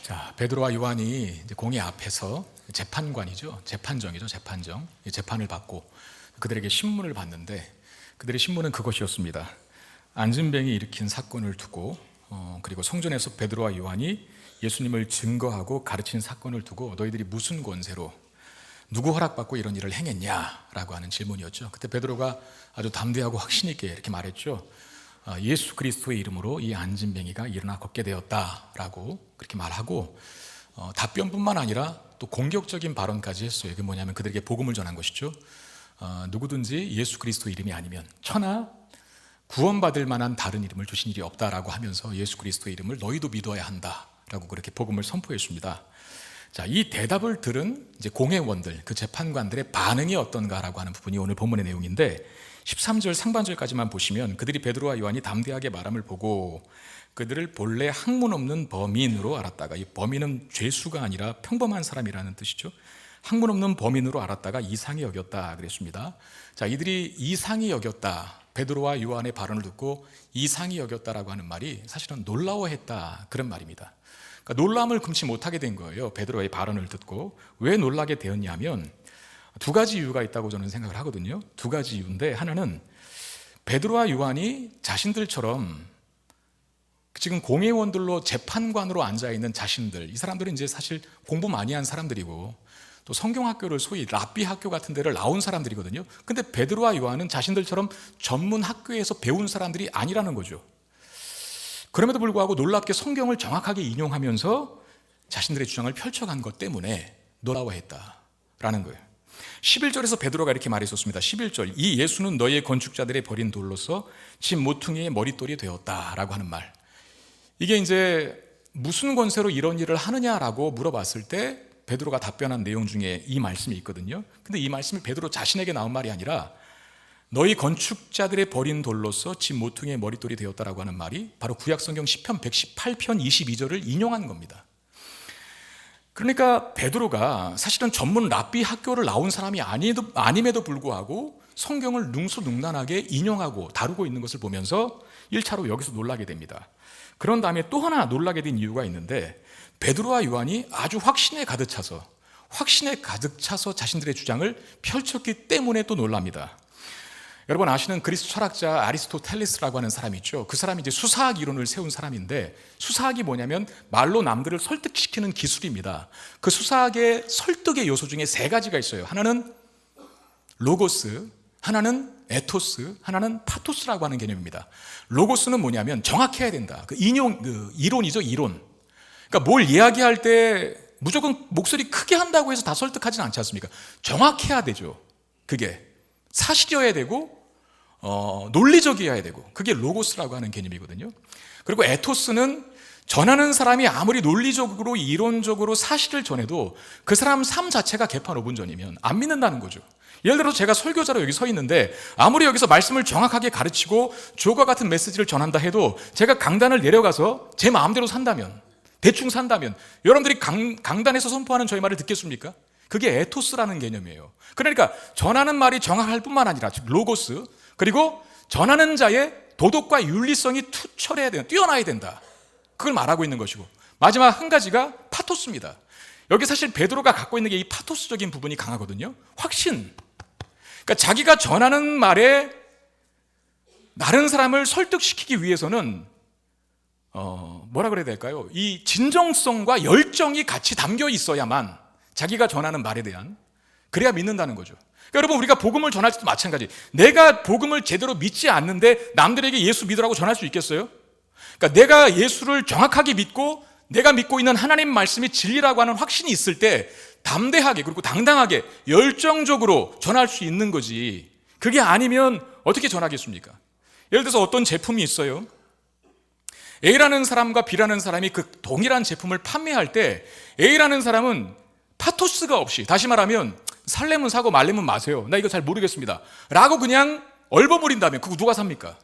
자, 베드로와 요한이 이제 공회 앞에서 재판관이죠. 재판정이죠. 재판정. 재판을 받고 그들에게 신문을 받는데 그들의 신문은 그것이었습니다. 안진뱅이 일으킨 사건을 두고 그리고 성전에서 베드로와 요한이 예수님을 증거하고 가르친 사건을 두고 너희들이 무슨 권세로 누구 허락받고 이런 일을 행했냐라고 하는 질문이었죠. 그때 베드로가 아주 담대하고 확신 있게 이렇게 말했죠. 예수 그리스도의 이름으로 이 안진뱅이가 일어나 걷게 되었다라고 그렇게 말하고 답변뿐만 아니라 또 공격적인 발언까지 했어요. 이게 뭐냐면 그들에게 복음을 전한 것이죠. 누구든지 예수 그리스도 이름이 아니면 천하 구원받을 만한 다른 이름을 주신 일이 없다라고 하면서 예수 그리스도의 이름을 너희도 믿어야 한다라고 그렇게 복음을 선포했습니다. 자, 이 대답을 들은 이제 공회원들, 그 재판관들의 반응이 어떤가라고 하는 부분이 오늘 본문의 내용인데 13절 상반절까지만 보시면 그들이 베드로와 요한이 담대하게 말함을 보고 그들을 본래 학문 없는 범인으로 알았다가, 이 범인은 죄수가 아니라 평범한 사람이라는 뜻이죠. 학문 없는 범인으로 알았다가 이상히 여겼다 그랬습니다. 자, 이들이 이상히 여겼다, 베드로와 요한의 발언을 듣고 이상히 여겼다라고 하는 말이 사실은 놀라워했다 그런 말입니다. 그러니까 놀람을 금치 못하게 된 거예요. 베드로의 발언을 듣고. 왜 놀라게 되었냐면 두 가지 이유가 있다고 저는 생각을 하거든요. 두 가지 이유인데, 하나는 베드로와 요한이 자신들처럼 지금 공회원들로 재판관으로 앉아있는 자신들, 이 사람들은 이제 사실 공부 많이 한 사람들이고 또 성경학교를 소위 랍비 학교 같은 데를 나온 사람들이거든요. 근데 베드로와 요한은 자신들처럼 전문 학교에서 배운 사람들이 아니라는 거죠. 그럼에도 불구하고 놀랍게 성경을 정확하게 인용하면서 자신들의 주장을 펼쳐간 것 때문에 놀라워했다라는 거예요. 11절에서 베드로가 이렇게 말했었습니다. 11절, 이 예수는 너희의 건축자들의 버린 돌로서 집 모퉁이의 머릿돌이 되었다라고 하는 말. 이게 이제 무슨 권세로 이런 일을 하느냐라고 물어봤을 때 베드로가 답변한 내용 중에 이 말씀이 있거든요. 근데 이 말씀이 베드로 자신에게 나온 말이 아니라 너희 건축자들의 버린 돌로서 집 모퉁이의 머릿돌이 되었다라고 하는 말이 바로 구약성경 시편 118편 22절을 인용한 겁니다. 그러니까 베드로가 사실은 전문 랍비 학교를 나온 사람이 아님에도 불구하고 성경을 능수능란하게 인용하고 다루고 있는 것을 보면서 1차로 여기서 놀라게 됩니다. 그런 다음에 또 하나 놀라게 된 이유가 있는데, 베드로와 요한이 아주 확신에 가득 차서 자신들의 주장을 펼쳤기 때문에 또 놀랍니다. 여러분 아시는 그리스 철학자 아리스토텔레스라고 하는 사람이 있죠. 그 사람이 이제 수사학 이론을 세운 사람인데, 수사학이 뭐냐면 말로 남들을 설득시키는 기술입니다. 그 수사학의 설득의 요소 중에 세 가지가 있어요. 하나는 로고스, 하나는 에토스, 하나는 파토스라고 하는 개념입니다. 로고스는 뭐냐면 정확해야 된다. 이론이죠, 이론. 그러니까 뭘 이야기할 때 무조건 목소리 크게 한다고 해서 다 설득하지는 않지 않습니까? 정확해야 되죠. 그게 사실이어야 되고 논리적이어야 되고, 그게 로고스라고 하는 개념이거든요. 그리고 에토스는 전하는 사람이 아무리 논리적으로 이론적으로 사실을 전해도 그 사람 삶 자체가 개판오분전이면 안 믿는다는 거죠. 예를 들어서 제가 설교자로 여기 서 있는데 아무리 여기서 말씀을 정확하게 가르치고 주옥과 같은 메시지를 전한다 해도 제가 강단을 내려가서 제 마음대로 산다면, 대충 산다면 여러분들이 강단에서 선포하는 저희 말을 듣겠습니까? 그게 에토스라는 개념이에요. 그러니까 전하는 말이 정확할 뿐만 아니라 즉 로고스, 그리고 전하는 자의 도덕과 윤리성이 투철해야 된다, 뛰어나야 된다, 그걸 말하고 있는 것이고, 마지막 한 가지가 파토스입니다. 여기 사실 베드로가 갖고 있는 게 이 파토스적인 부분이 강하거든요. 확신. 그러니까 자기가 전하는 말에 다른 사람을 설득시키기 위해서는 뭐라 그래야 될까요? 이 진정성과 열정이 같이 담겨 있어야만 자기가 전하는 말에 대한, 그래야 믿는다는 거죠. 그러니까 여러분, 우리가 복음을 전할 때도 마찬가지. 내가 복음을 제대로 믿지 않는데 남들에게 예수 믿으라고 전할 수 있겠어요? 그러니까 내가 예수를 정확하게 믿고 내가 믿고 있는 하나님 말씀이 진리라고 하는 확신이 있을 때 담대하게, 그리고 당당하게 열정적으로 전할 수 있는 거지. 그게 아니면 어떻게 전하겠습니까? 예를 들어서 어떤 제품이 있어요. A라는 사람과 B라는 사람이 그 동일한 제품을 판매할 때 A라는 사람은 파토스가 없이, 다시 말하면 살려면 사고 말려면 마세요, 나 이거 잘 모르겠습니다 라고 그냥 얼버무린다면 그거 누가 삽니까?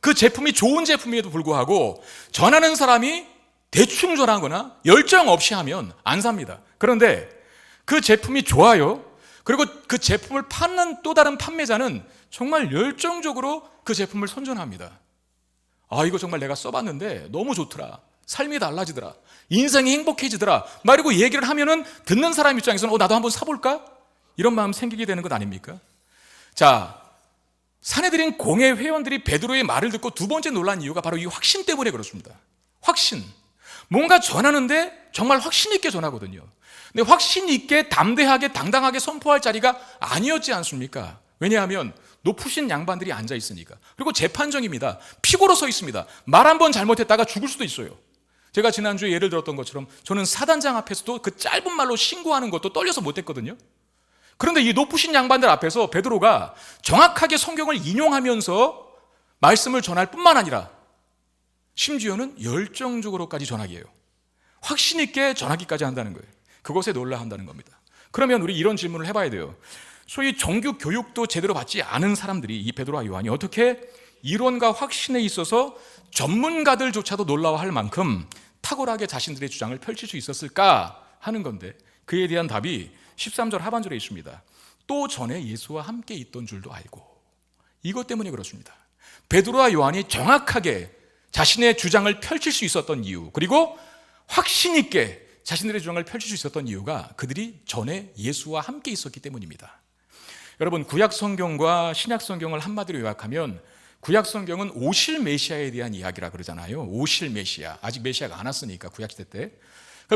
그 제품이 좋은 제품에도 불구하고 전하는 사람이 대충 전하거나 열정 없이 하면 안 삽니다. 그런데 그 제품이 좋아요. 그리고 그 제품을 파는 또 다른 판매자는 정말 열정적으로 그 제품을 선전합니다. 이거 정말 내가 써봤는데 너무 좋더라, 삶이 달라지더라. 인생이 행복해지더라. 말이고 얘기를 하면은 듣는 사람 입장에서는 나도 한번 사볼까? 이런 마음 생기게 되는 것 아닙니까? 자, 사내들인 공회 회원들이 베드로의 말을 듣고 두 번째 놀란 이유가 바로 이 확신 때문에 그렇습니다. 확신. 뭔가 전하는데 정말 확신 있게 전하거든요. 근데 확신 있게 담대하게 당당하게 선포할 자리가 아니었지 않습니까? 왜냐하면 높으신 양반들이 앉아 있으니까. 그리고 재판정입니다. 피고로 서 있습니다. 말 한 번 잘못했다가 죽을 수도 있어요. 제가 지난주에 예를 들었던 것처럼 저는 사단장 앞에서도 그 짧은 말로 신고하는 것도 떨려서 못했거든요. 그런데 이 높으신 양반들 앞에서 베드로가 정확하게 성경을 인용하면서 말씀을 전할 뿐만 아니라 심지어는 열정적으로까지 전하게 해요. 확신 있게 전하기까지 한다는 거예요. 그것에 놀라 한다는 겁니다. 그러면 우리 이런 질문을 해봐야 돼요. 소위 정규 교육도 제대로 받지 않은 사람들이 이 베드로와 요한이 어떻게 이론과 확신에 있어서 전문가들조차도 놀라워할 만큼 탁월하게 자신들의 주장을 펼칠 수 있었을까 하는 건데, 그에 대한 답이 13절 하반절에 있습니다. 또 전에 예수와 함께 있던 줄도 알고. 이것 때문에 그렇습니다. 베드로와 요한이 정확하게 자신의 주장을 펼칠 수 있었던 이유, 그리고 확신 있게 자신들의 주장을 펼칠 수 있었던 이유가 그들이 전에 예수와 함께 있었기 때문입니다. 여러분, 구약 성경과 신약 성경을 한마디로 요약하면 구약 성경은 오실 메시아에 대한 이야기라 그러잖아요. 오실 메시아. 아직 메시아가 안 왔으니까 구약 시대 때.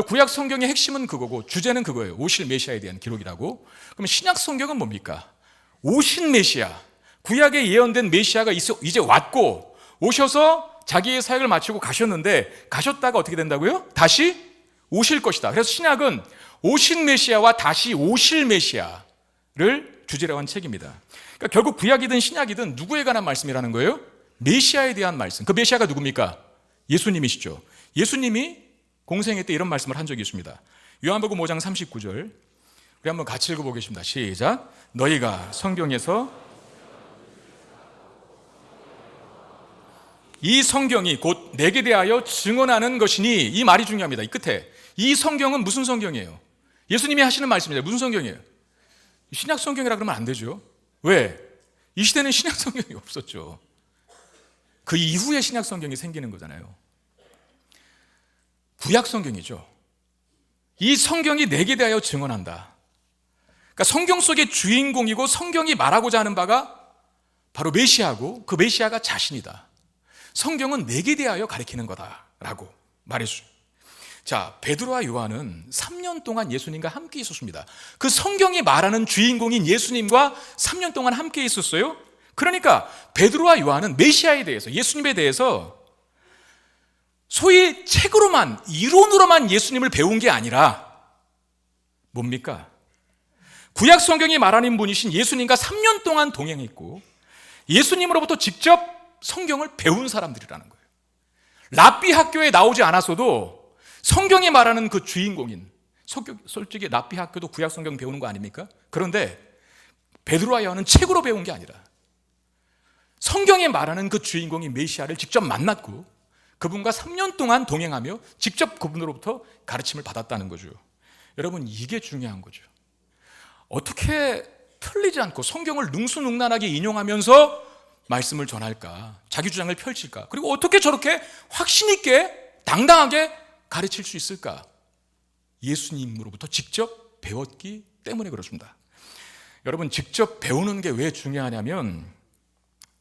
구약 성경의 핵심은 그거고 주제는 그거예요. 오실 메시아에 대한 기록이라고. 그럼 신약 성경은 뭡니까? 오신 메시아. 구약에 예언된 메시아가 이제 왔고 오셔서 자기의 사역을 마치고 가셨는데 가셨다가 어떻게 된다고요? 다시 오실 것이다. 그래서 신약은 오신 메시아와 다시 오실 메시아를 주제로 한 책입니다. 그러니까 결국 구약이든 신약이든 누구에 관한 말씀이라는 거예요? 메시아에 대한 말씀. 그 메시아가 누굽니까? 예수님이시죠. 예수님이 공생애 때 이런 말씀을 한 적이 있습니다. 요한복음 5장 39절 우리 한번 같이 읽어보겠습니다. 시작. 너희가 성경에서 이 성경이 곧 내게 대하여 증언하는 것이니, 이 말이 중요합니다. 이 끝에 이 성경은 무슨 성경이에요? 예수님이 하시는 말씀입니다. 무슨 성경이에요? 신약 성경이라 그러면 안 되죠. 왜? 이 시대는 신약 성경이 없었죠. 그 이후에 신약 성경이 생기는 거잖아요. 구약 성경이죠. 이 성경이 내게 대하여 증언한다. 그러니까 성경 속의 주인공이고 성경이 말하고자 하는 바가 바로 메시아고 그 메시아가 자신이다. 성경은 내게 대하여 가리키는 거다라고 말했어요. 자, 베드로와 요한은 3년 동안 예수님과 함께 있었습니다. 그 성경이 말하는 주인공인 예수님과 3년 동안 함께 있었어요. 그러니까 베드로와 요한은 메시아에 대해서, 예수님에 대해서 소위 책으로만, 이론으로만 예수님을 배운 게 아니라 뭡니까? 구약 성경이 말하는 분이신 예수님과 3년 동안 동행했고 예수님으로부터 직접 성경을 배운 사람들이라는 거예요. 랍비 학교에 나오지 않았어도 성경이 말하는 그 주인공인, 솔직히 랍비 학교도 구약 성경 배우는 거 아닙니까? 그런데 베드로와 요한은 책으로 배운 게 아니라 성경이 말하는 그 주인공인 메시아를 직접 만났고 그분과 3년 동안 동행하며 직접 그분으로부터 가르침을 받았다는 거죠. 여러분, 이게 중요한 거죠. 어떻게 틀리지 않고 성경을 능수능란하게 인용하면서 말씀을 전할까? 자기 주장을 펼칠까? 그리고 어떻게 저렇게 확신 있게 당당하게 가르칠 수 있을까? 예수님으로부터 직접 배웠기 때문에 그렇습니다. 여러분, 직접 배우는 게 왜 중요하냐면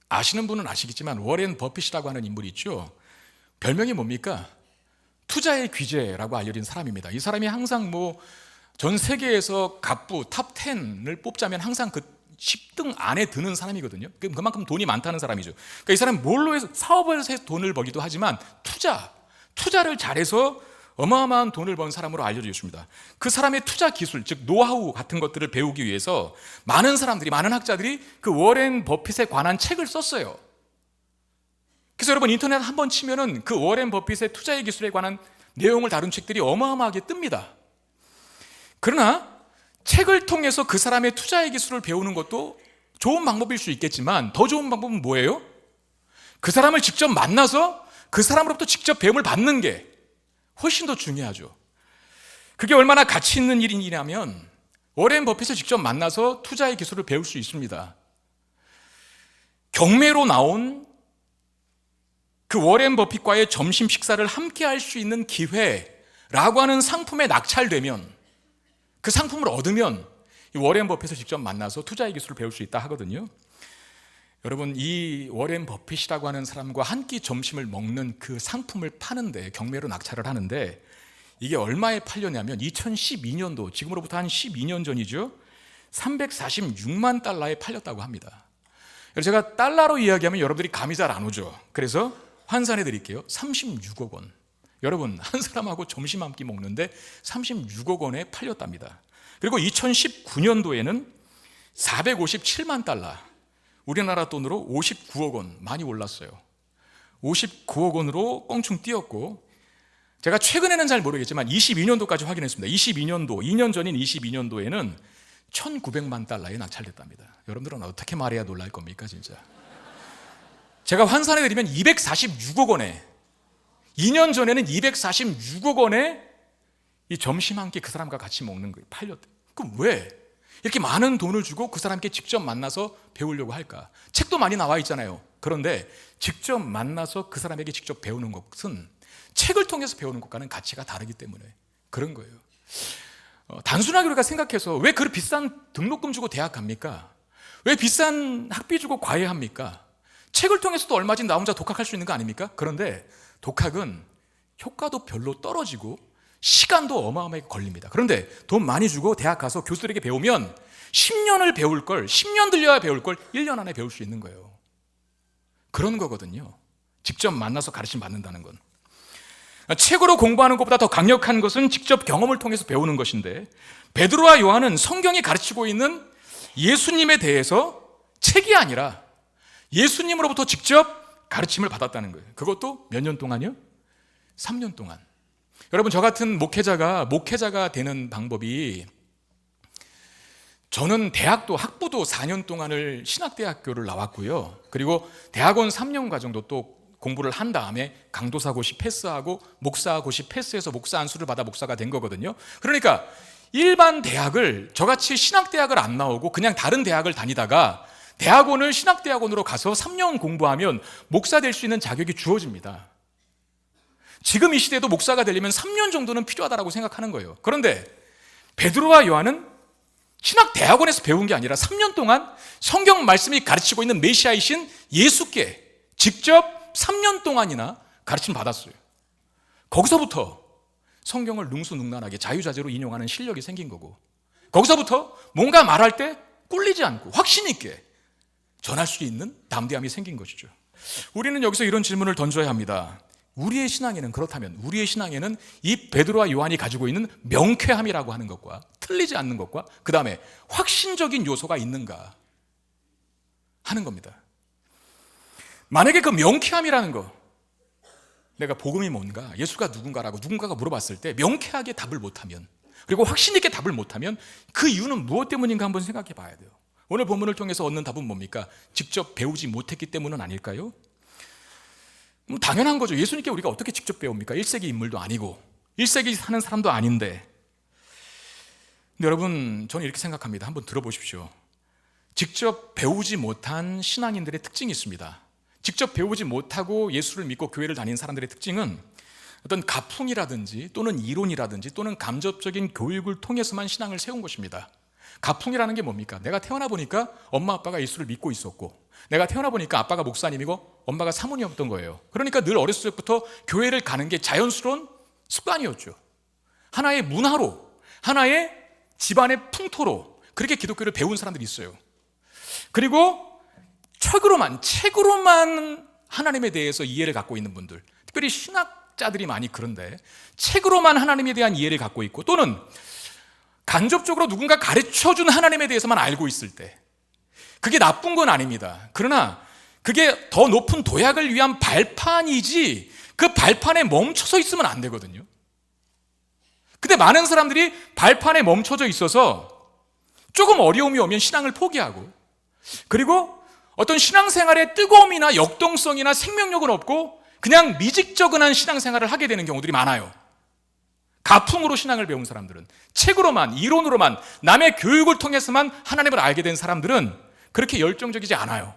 아시는 분은 아시겠지만 워렌 버핏이라고 하는 인물이 있죠. 별명이 뭡니까? 투자의 귀재라고 알려진 사람입니다. 이 사람이 항상 전 세계에서 갑부 탑 10을 뽑자면 항상 그 10등 안에 드는 사람이거든요. 그만큼 돈이 많다는 사람이죠. 그러니까 이 사람은 뭘로 해서 사업을 해서 돈을 벌기도 하지만 투자를 잘해서 어마어마한 돈을 번 사람으로 알려져 있습니다. 그 사람의 투자 기술, 즉 노하우 같은 것들을 배우기 위해서 많은 학자들이 그 워렌 버핏에 관한 책을 썼어요. 그래서 여러분 인터넷 한번 치면은 그 워렌 버핏의 투자의 기술에 관한 내용을 다룬 책들이 어마어마하게 뜹니다. 그러나 책을 통해서 그 사람의 투자의 기술을 배우는 것도 좋은 방법일 수 있겠지만 더 좋은 방법은 뭐예요? 그 사람을 직접 만나서 그 사람으로부터 직접 배움을 받는 게 훨씬 더 중요하죠. 그게 얼마나 가치 있는 일이냐면 워렌 버핏을 직접 만나서 투자의 기술을 배울 수 있습니다. 경매로 나온 그 워렌 버핏과의 점심 식사를 함께 할 수 있는 기회라고 하는 상품에 낙찰되면, 그 상품을 얻으면 이 워렌 버핏을 직접 만나서 투자의 기술을 배울 수 있다 하거든요. 여러분, 이 워렌 버핏이라고 하는 사람과 한 끼 점심을 먹는 그 상품을 파는데, 경매로 낙찰을 하는데, 이게 얼마에 팔렸냐면 2012년도, 지금으로부터 한 12년 전이죠, 346만 달러에 팔렸다고 합니다. 제가 달러로 이야기하면 여러분들이 감이 잘 안 오죠. 그래서 환산해 드릴게요. 36억 원. 여러분, 한 사람하고 점심 한 끼 먹는데 36억 원에 팔렸답니다. 그리고 2019년도에는 457만 달러, 우리나라 돈으로 59억 원, 많이 올랐어요. 59억 원으로 껑충 뛰었고, 제가 최근에는 잘 모르겠지만 22년도까지 확인했습니다. 22년도, 2년 전인 22년도에는 1900만 달러에 낙찰됐답니다. 여러분들은 어떻게 말해야 놀랄 겁니까, 진짜? 제가 환산해드리면 246억 원에, 2년 전에는 246억 원에 이 점심 한 끼 그 사람과 같이 먹는 거예요. 팔렸대. 그럼 왜 이렇게 많은 돈을 주고 그 사람께 직접 만나서 배우려고 할까? 책도 많이 나와 있잖아요. 그런데 직접 만나서 그 사람에게 직접 배우는 것은 책을 통해서 배우는 것과는 가치가 다르기 때문에 그런 거예요. 단순하게 우리가 생각해서 왜 그렇게 비싼 등록금 주고 대학 갑니까? 왜 비싼 학비 주고 과외합니까? 책을 통해서도 얼마든지 나 혼자 독학할 수 있는 거 아닙니까? 그런데 독학은 효과도 별로 떨어지고 시간도 어마어마하게 걸립니다. 그런데 돈 많이 주고 대학 가서 교수들에게 배우면 10년을 배울 걸, 10년 들려야 배울 걸 1년 안에 배울 수 있는 거예요. 그런 거거든요. 직접 만나서 가르침 받는다는 건. 책으로 공부하는 것보다 더 강력한 것은 직접 경험을 통해서 배우는 것인데, 베드로와 요한은 성경이 가르치고 있는 예수님에 대해서 책이 아니라 예수님으로부터 직접 가르침을 받았다는 거예요. 그것도 몇 년 동안이요? 3년 동안. 여러분, 저 같은 목회자가 되는 방법이, 저는 대학도 학부도 4년 동안을 신학대학교를 나왔고요. 그리고 대학원 3년 과정도 또 공부를 한 다음에 강도사 고시 패스하고 목사 고시 패스해서 목사 안수를 받아 목사가 된 거거든요. 그러니까 일반 대학을, 저같이 신학대학을 안 나오고 그냥 다른 대학을 다니다가 대학원을 신학대학원으로 가서 3년 공부하면 목사 될 수 있는 자격이 주어집니다. 지금 이 시대도 목사가 되려면 3년 정도는 필요하다고 생각하는 거예요. 그런데 베드로와 요한은 신학대학원에서 배운 게 아니라 3년 동안 성경 말씀이 가르치고 있는 메시아이신 예수께 직접 3년 동안이나 가르침 받았어요. 거기서부터 성경을 능수능란하게 자유자재로 인용하는 실력이 생긴 거고, 거기서부터 뭔가 말할 때 꿀리지 않고 확신 있게 전할 수 있는 담대함이 생긴 것이죠. 우리는 여기서 이런 질문을 던져야 합니다. 우리의 신앙에는, 그렇다면 우리의 신앙에는 이 베드로와 요한이 가지고 있는 명쾌함이라고 하는 것과 틀리지 않는 것과 그 다음에 확신적인 요소가 있는가 하는 겁니다. 만약에 그 명쾌함이라는 거, 내가 복음이 뭔가, 예수가 누군가라고 누군가가 물어봤을 때 명쾌하게 답을 못하면, 그리고 확신 있게 답을 못하면 그 이유는 무엇 때문인가 한번 생각해 봐야 돼요. 오늘 본문을 통해서 얻는 답은 뭡니까? 직접 배우지 못했기 때문은 아닐까요? 당연한 거죠. 예수님께 우리가 어떻게 직접 배웁니까? 1세기 인물도 아니고 1세기 사는 사람도 아닌데. 근데 여러분, 저는 이렇게 생각합니다. 한번 들어보십시오. 직접 배우지 못한 신앙인들의 특징이 있습니다. 직접 배우지 못하고 예수를 믿고 교회를 다니는 사람들의 특징은 어떤 가풍이라든지 또는 이론이라든지 또는 감접적인 교육을 통해서만 신앙을 세운 것입니다. 가풍이라는 게 뭡니까? 내가 태어나 보니까 엄마 아빠가 예수를 믿고 있었고, 내가 태어나 보니까 아빠가 목사님이고 엄마가 사모님이었던 거예요. 그러니까 늘 어렸을 때부터 교회를 가는 게 자연스러운 습관이었죠. 하나의 문화로, 하나의 집안의 풍토로 그렇게 기독교를 배운 사람들이 있어요. 그리고 책으로만 하나님에 대해서 이해를 갖고 있는 분들, 특별히 신학자들이 많이 그런데 책으로만 하나님에 대한 이해를 갖고 있고, 또는 간접적으로 누군가 가르쳐준 하나님에 대해서만 알고 있을 때, 그게 나쁜 건 아닙니다. 그러나 그게 더 높은 도약을 위한 발판이지 그 발판에 멈춰서 있으면 안 되거든요. 근데 많은 사람들이 발판에 멈춰져 있어서 조금 어려움이 오면 신앙을 포기하고, 그리고 어떤 신앙생활의 뜨거움이나 역동성이나 생명력은 없고 그냥 미직저근한 신앙생활을 하게 되는 경우들이 많아요. 가풍으로 신앙을 배운 사람들은, 책으로만, 이론으로만, 남의 교육을 통해서만 하나님을 알게 된 사람들은 그렇게 열정적이지 않아요.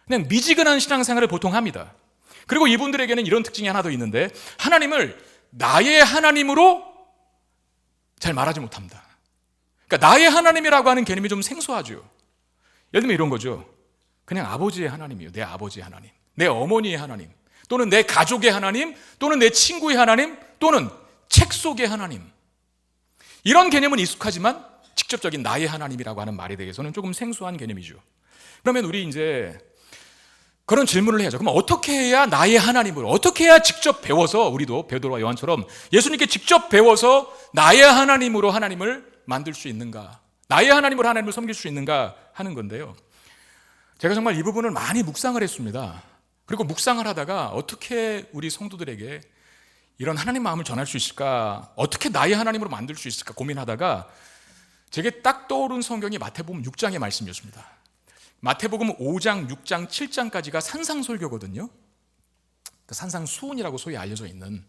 그냥 미지근한 신앙생활을 보통 합니다. 그리고 이분들에게는 이런 특징이 하나 더 있는데, 하나님을 나의 하나님으로 잘 말하지 못합니다. 그러니까 나의 하나님이라고 하는 개념이 좀 생소하죠. 예를 들면 이런 거죠. 그냥 아버지의 하나님이요. 내 아버지의 하나님, 내 어머니의 하나님, 또는 내 가족의 하나님, 또는 내 친구의 하나님, 또는 책 속의 하나님. 이런 개념은 익숙하지만 직접적인 나의 하나님이라고 하는 말에 대해서는 조금 생소한 개념이죠. 그러면 우리 이제 그런 질문을 해야죠. 그럼 어떻게 해야 나의 하나님을, 어떻게 해야 직접 배워서, 우리도 베드로와 요한처럼 예수님께 직접 배워서 나의 하나님으로 하나님을 만들 수 있는가, 나의 하나님으로 하나님을 섬길 수 있는가 하는 건데요. 제가 정말 이 부분을 많이 묵상을 했습니다. 그리고 묵상을 하다가 어떻게 우리 성도들에게 이런 하나님 마음을 전할 수 있을까, 어떻게 나의 하나님으로 만들 수 있을까 고민하다가 제게 딱 떠오른 성경이 마태복음 6장의 말씀이었습니다. 마태복음 5장, 6장, 7장까지가 산상설교거든요. 그 산상수훈이라고 소위 알려져 있는,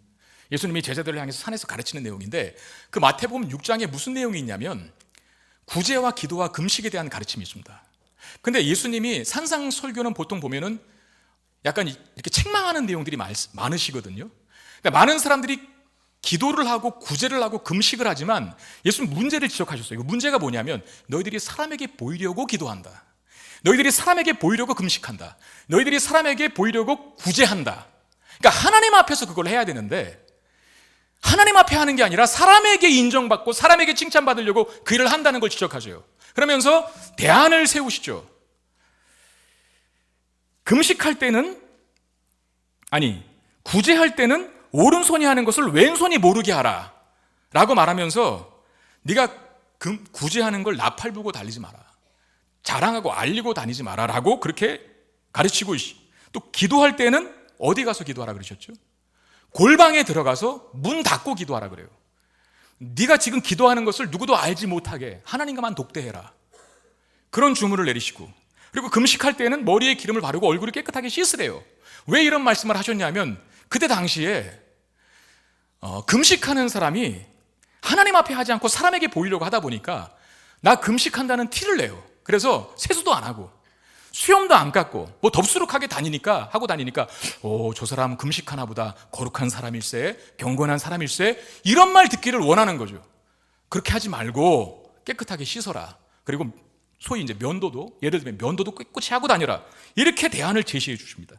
예수님이 제자들을 향해서 산에서 가르치는 내용인데, 그 마태복음 6장에 무슨 내용이 있냐면 구제와 기도와 금식에 대한 가르침이 있습니다. 근데 예수님이 산상설교는 보통 보면은 약간 이렇게 책망하는 내용들이 많으시거든요. 그러니까 많은 사람들이 기도를 하고 구제를 하고 금식을 하지만 예수님 문제를 지적하셨어요. 문제가 뭐냐면 너희들이 사람에게 보이려고 기도한다, 너희들이 사람에게 보이려고 금식한다, 너희들이 사람에게 보이려고 구제한다. 그러니까 하나님 앞에서 그걸 해야 되는데 하나님 앞에 하는 게 아니라 사람에게 인정받고 사람에게 칭찬받으려고 그 일을 한다는 걸 지적하셔요. 그러면서 대안을 세우시죠. 금식할 때는, 아니 구제할 때는 오른손이 하는 것을 왼손이 모르게 하라 라고 말하면서, 네가 구제하는 걸 나팔 불고 달리지 마라, 자랑하고 알리고 다니지 마라 라고 그렇게 가르치고, 또 기도할 때는 어디 가서 기도하라 그러셨죠? 골방에 들어가서 문 닫고 기도하라 그래요. 네가 지금 기도하는 것을 누구도 알지 못하게 하나님과만 독대해라, 그런 주문을 내리시고, 그리고 금식할 때는 머리에 기름을 바르고 얼굴을 깨끗하게 씻으래요. 왜 이런 말씀을 하셨냐면 그때 당시에 금식하는 사람이 하나님 앞에 하지 않고 사람에게 보이려고 하다 보니까 나 금식한다는 티를 내요. 그래서 세수도 안 하고 수염도 안 깎고 뭐 덥수룩하게 하고 다니니까 저 사람 금식하나 보다, 거룩한 사람일세, 경건한 사람일세, 이런 말 듣기를 원하는 거죠. 그렇게 하지 말고 깨끗하게 씻어라. 그리고 소위 이제 면도도, 예를 들면 면도도 깨끗이 하고 다녀라, 이렇게 대안을 제시해 주십니다.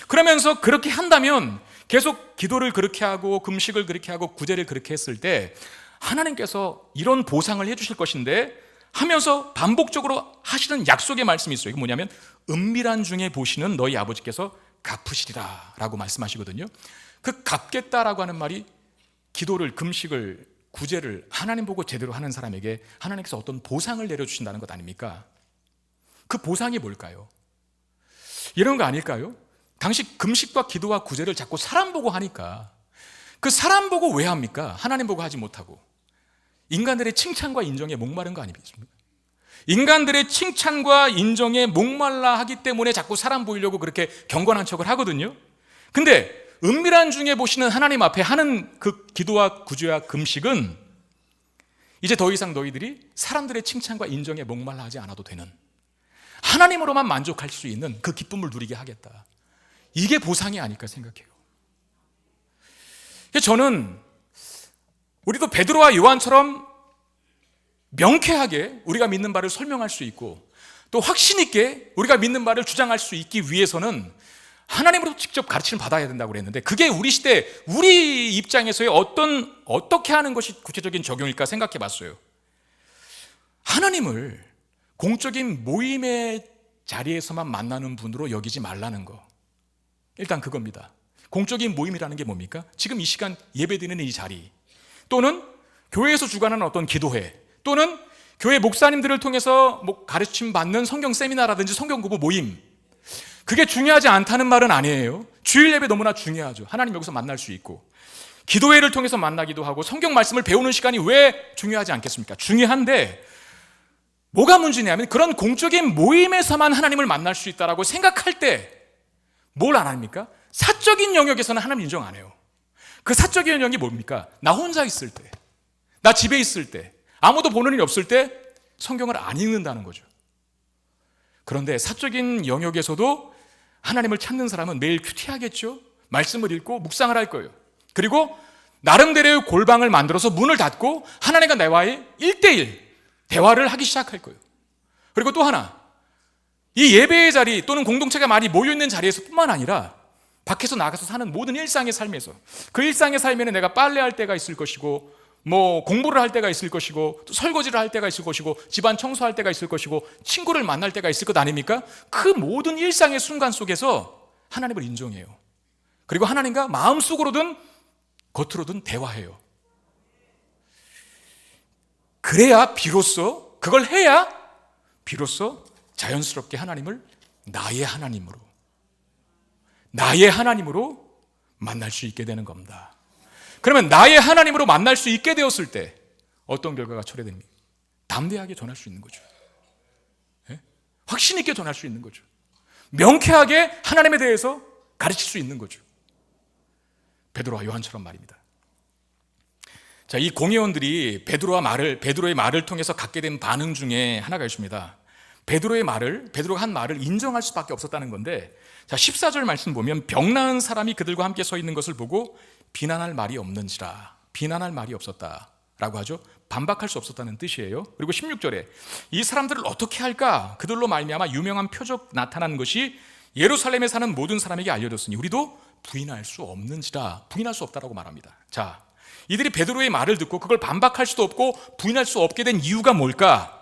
그러면서 그렇게 한다면 계속 기도를 그렇게 하고 금식을 그렇게 하고 구제를 그렇게 했을 때 하나님께서 이런 보상을 해 주실 것인데 하면서 반복적으로 하시는 약속의 말씀이 있어요. 이게 뭐냐면 은밀한 중에 보시는 너희 아버지께서 갚으시리라 라고 말씀하시거든요. 그 갚겠다라고 하는 말이 기도를, 금식을, 구제를 하나님 보고 제대로 하는 사람에게 하나님께서 어떤 보상을 내려주신다는 것 아닙니까? 그 보상이 뭘까요? 이런 거 아닐까요? 당시 금식과 기도와 구제를 자꾸 사람 보고 하니까, 그 사람 보고 왜 합니까? 하나님 보고 하지 못하고 인간들의 칭찬과 인정에 목마른 거 아니겠습니까? 인간들의 칭찬과 인정에 목말라 하기 때문에 자꾸 사람 보이려고 그렇게 경건한 척을 하거든요. 근데 은밀한 중에 보시는 하나님 앞에 하는 그 기도와 구제와 금식은 이제 더 이상 너희들이 사람들의 칭찬과 인정에 목말라 하지 않아도 되는, 하나님으로만 만족할 수 있는 그 기쁨을 누리게 하겠다. 이게 보상이 아닐까 생각해요. 저는 우리도 베드로와 요한처럼 명쾌하게 우리가 믿는 바를 설명할 수 있고 또 확신 있게 우리가 믿는 바를 주장할 수 있기 위해서는 하나님으로부터 직접 가르침을 받아야 된다고 그랬는데, 그게 우리 시대, 우리 입장에서의 어떻게 하는 것이 구체적인 적용일까 생각해 봤어요. 하나님을 공적인 모임의 자리에서만 만나는 분으로 여기지 말라는 거, 일단 그겁니다. 공적인 모임이라는 게 뭡니까? 지금 이 시간 예배드리는 이 자리, 또는 교회에서 주관하는 어떤 기도회, 또는 교회 목사님들을 통해서 가르침 받는 성경 세미나라든지 성경 공부 모임, 그게 중요하지 않다는 말은 아니에요. 주일 예배 너무나 중요하죠. 하나님 여기서 만날 수 있고, 기도회를 통해서 만나기도 하고 성경 말씀을 배우는 시간이 왜 중요하지 않겠습니까? 중요한데 뭐가 문제냐면 그런 공적인 모임에서만 하나님을 만날 수 있다고 생각할 때 뭘 안 합니까? 사적인 영역에서는 하나님 인정 안 해요. 그 사적인 영역이 뭡니까? 나 혼자 있을 때, 나 집에 있을 때, 아무도 보는 일이 없을 때 성경을 안 읽는다는 거죠. 그런데 사적인 영역에서도 하나님을 찾는 사람은 매일 큐티하겠죠. 말씀을 읽고 묵상을 할 거예요. 그리고 나름대로의 골방을 만들어서 문을 닫고 하나님과 나와의 1대1 대화를 하기 시작할 거예요. 그리고 또 하나, 이 예배의 자리 또는 공동체가 많이 모여있는 자리에서 뿐만 아니라 밖에서 나가서 사는 모든 일상의 삶에서, 그 일상의 삶에는 내가 빨래할 때가 있을 것이고, 공부를 할 때가 있을 것이고, 또 설거지를 할 때가 있을 것이고, 집안 청소할 때가 있을 것이고, 친구를 만날 때가 있을 것 아닙니까? 그 모든 일상의 순간 속에서 하나님을 인정해요. 그리고 하나님과 마음속으로든 겉으로든 대화해요. 그래야 비로소, 그걸 해야 비로소 자연스럽게 하나님을 나의 하나님으로 만날 수 있게 되는 겁니다. 그러면 나의 하나님으로 만날 수 있게 되었을 때 어떤 결과가 초래됩니까? 담대하게 전할 수 있는 거죠. 확신 있게 전할 수 있는 거죠. 명쾌하게 하나님에 대해서 가르칠 수 있는 거죠. 베드로와 요한처럼 말입니다. 자, 이 공회원들이 베드로의 말을 통해서 갖게 된 반응 중에 하나가 있습니다. 베드로가 한 말을 인정할 수밖에 없었다는 건데, 자, 14절 말씀 보면 병 나은 사람이 그들과 함께 서 있는 것을 보고 비난할 말이 없었다라고 하죠. 반박할 수 없었다는 뜻이에요. 그리고 16절에 이 사람들을 어떻게 할까? 그들로 말미암아 유명한 표적 나타난 것이 예루살렘에 사는 모든 사람에게 알려졌으니 우리도 부인할 수 없다라고 말합니다. 자, 이들이 베드로의 말을 듣고 그걸 반박할 수도 없고 부인할 수 없게 된 이유가 뭘까?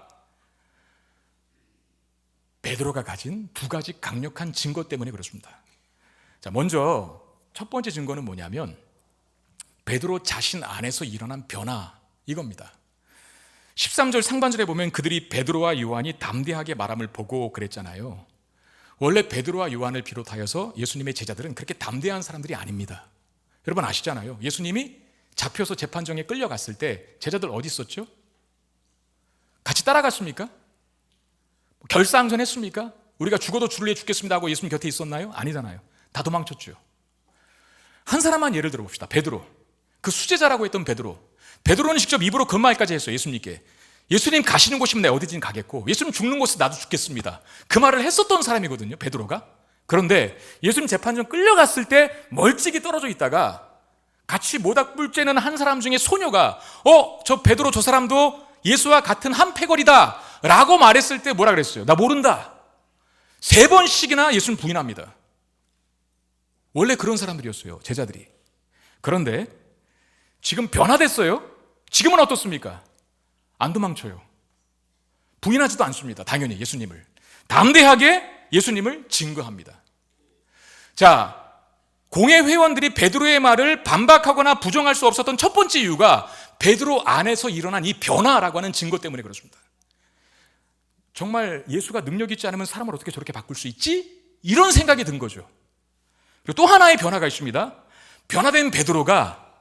베드로가 가진 두 가지 강력한 증거 때문에 그렇습니다. 자, 먼저 첫 번째 증거는 뭐냐면 베드로 자신 안에서 일어난 변화, 이겁니다. 13절 상반절에 보면 그들이 베드로와 요한이 담대하게 말함을 보고 그랬잖아요. 원래 베드로와 요한을 비롯하여서 예수님의 제자들은 그렇게 담대한 사람들이 아닙니다. 여러분 아시잖아요. 예수님이 잡혀서 재판정에 끌려갔을 때 제자들 어디 있었죠? 같이 따라갔습니까? 결사항전 했습니까? 우리가 죽어도 주를 위해 죽겠습니다 하고 예수님 곁에 있었나요? 아니잖아요. 다 도망쳤죠. 한 사람만 예를 들어봅시다. 베드로, 그 수제자라고 했던 베드로는 직접 입으로 그 말까지 했어요. 예수님께 예수님 가시는 곳이면 내가 어디든 가겠고 예수님 죽는 곳에 나도 죽겠습니다, 그 말을 했었던 사람이거든요, 베드로가. 그런데 예수님 재판정 끌려갔을 때 멀찍이 떨어져 있다가 같이 모닥불 쬐는 한 사람 중에 소녀가 저 베드로 저 사람도 예수와 같은 한 패거리다 라고 말했을 때 뭐라 그랬어요? 나 모른다. 3번씩이나 예수님 부인합니다. 원래 그런 사람들이었어요, 제자들이. 그런데 지금 변화됐어요. 지금은 어떻습니까? 안 도망쳐요. 부인하지도 않습니다. 당연히 예수님을. 담대하게 예수님을 증거합니다. 자, 공회 회원들이 베드로의 말을 반박하거나 부정할 수 없었던 첫 번째 이유가 베드로 안에서 일어난 이 변화라고 하는 증거 때문에 그렇습니다. 정말 예수가 능력 있지 않으면 사람을 어떻게 저렇게 바꿀 수 있지? 이런 생각이 든 거죠. 그리고 또 하나의 변화가 있습니다. 변화된 베드로가,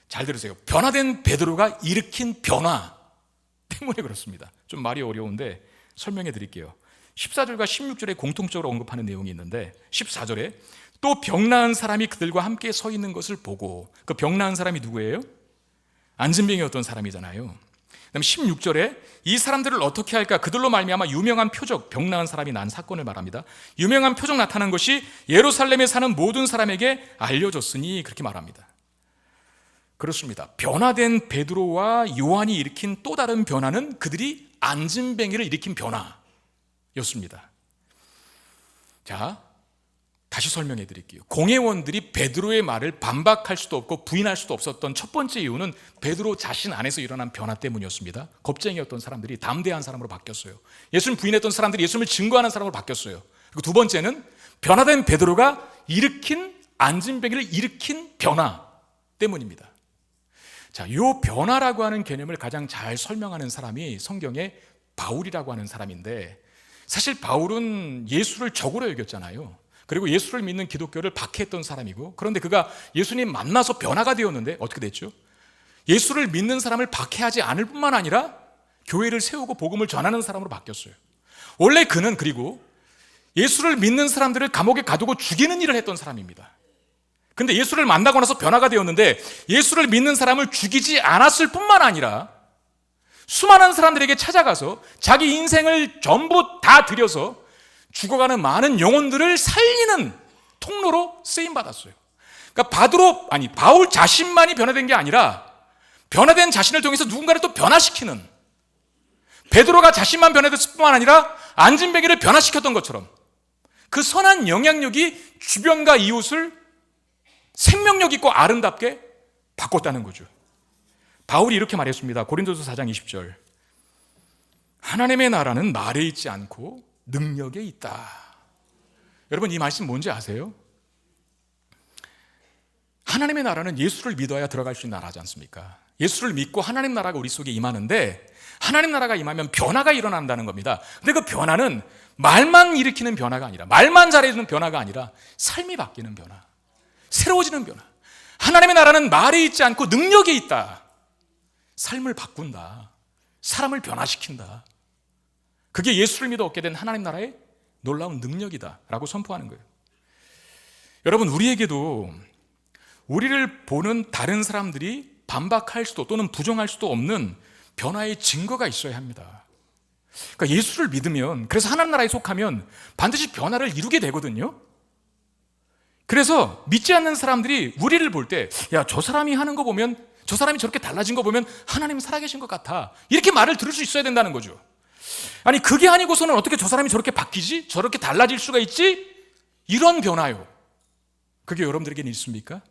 잘 들으세요, 변화된 베드로가 일으킨 변화 때문에 그렇습니다. 좀 말이 어려운데 설명해 드릴게요. 14절과 16절에 공통적으로 언급하는 내용이 있는데 14절에 또 병 나은 사람이 그들과 함께 서 있는 것을 보고, 그 병 나은 사람이 누구예요? 안진병이었던 사람이잖아요. 그다음 16절에 이 사람들을 어떻게 할까? 그들로 말미암아 유명한 표적, 병 나은 사람이 난 사건을 말합니다. 유명한 표적 나타난 것이 예루살렘에 사는 모든 사람에게 알려졌으니 그렇게 말합니다. 그렇습니다. 변화된 베드로와 요한이 일으킨 또 다른 변화는 그들이 안진뱅이를 일으킨 변화였습니다. 자, 다시 설명해 드릴게요. 공회원들이 베드로의 말을 반박할 수도 없고 부인할 수도 없었던 첫 번째 이유는 베드로 자신 안에서 일어난 변화 때문이었습니다. 겁쟁이였던 사람들이 담대한 사람으로 바뀌었어요. 예수님 부인했던 사람들이 예수님을 증거하는 사람으로 바뀌었어요. 그리고 두 번째는 변화된 베드로가 안진뱅이를 일으킨 변화 때문입니다. 자, 이 변화라고 하는 개념을 가장 잘 설명하는 사람이 성경에 바울이라고 하는 사람인데, 사실 바울은 예수를 적으로 여겼잖아요. 그리고 예수를 믿는 기독교를 박해했던 사람이고, 그런데 그가 예수님 만나서 변화가 되었는데 어떻게 됐죠? 예수를 믿는 사람을 박해하지 않을 뿐만 아니라 교회를 세우고 복음을 전하는 사람으로 바뀌었어요. 원래 그는 그리고 예수를 믿는 사람들을 감옥에 가두고 죽이는 일을 했던 사람입니다. 근데 예수를 만나고 나서 변화가 되었는데 예수를 믿는 사람을 죽이지 않았을 뿐만 아니라 수많은 사람들에게 찾아가서 자기 인생을 전부 다 들여서 죽어가는 많은 영혼들을 살리는 통로로 쓰임 받았어요. 그러니까 바울 자신만이 변화된 게 아니라 변화된 자신을 통해서 누군가를 또 변화시키는, 베드로가 자신만 변화됐을 뿐만 아니라 안진뱅이를 변화시켰던 것처럼 그 선한 영향력이 주변과 이웃을 생명력 있고 아름답게 바꿨다는 거죠. 바울이 이렇게 말했습니다. 고린도서 4장 20절. 하나님의 나라는 말에 있지 않고 능력에 있다. 여러분, 이 말씀 뭔지 아세요? 하나님의 나라는 예수를 믿어야 들어갈 수 있는 나라지 않습니까? 예수를 믿고 하나님 나라가 우리 속에 임하는데, 하나님 나라가 임하면 변화가 일어난다는 겁니다. 근데 그 변화는 말만 일으키는 변화가 아니라, 말만 잘해주는 변화가 아니라 삶이 바뀌는 변화, 새로워지는 변화. 하나님의 나라는 말에 있지 않고 능력에 있다. 삶을 바꾼다. 사람을 변화시킨다. 그게 예수를 믿어 얻게 된 하나님 나라의 놀라운 능력이다 라고 선포하는 거예요. 여러분, 우리에게도 우리를 보는 다른 사람들이 반박할 수도 또는 부정할 수도 없는 변화의 증거가 있어야 합니다. 그러니까 예수를 믿으면, 그래서 하나님 나라에 속하면 반드시 변화를 이루게 되거든요. 그래서 믿지 않는 사람들이 우리를 볼 때, 야, 저 사람이 하는 거 보면, 저 사람이 저렇게 달라진 거 보면 하나님 살아계신 것 같아, 이렇게 말을 들을 수 있어야 된다는 거죠. 아니, 그게 아니고서는 어떻게 저 사람이 저렇게 바뀌지? 저렇게 달라질 수가 있지? 이런 변화요. 그게 여러분들에게는 있습니까?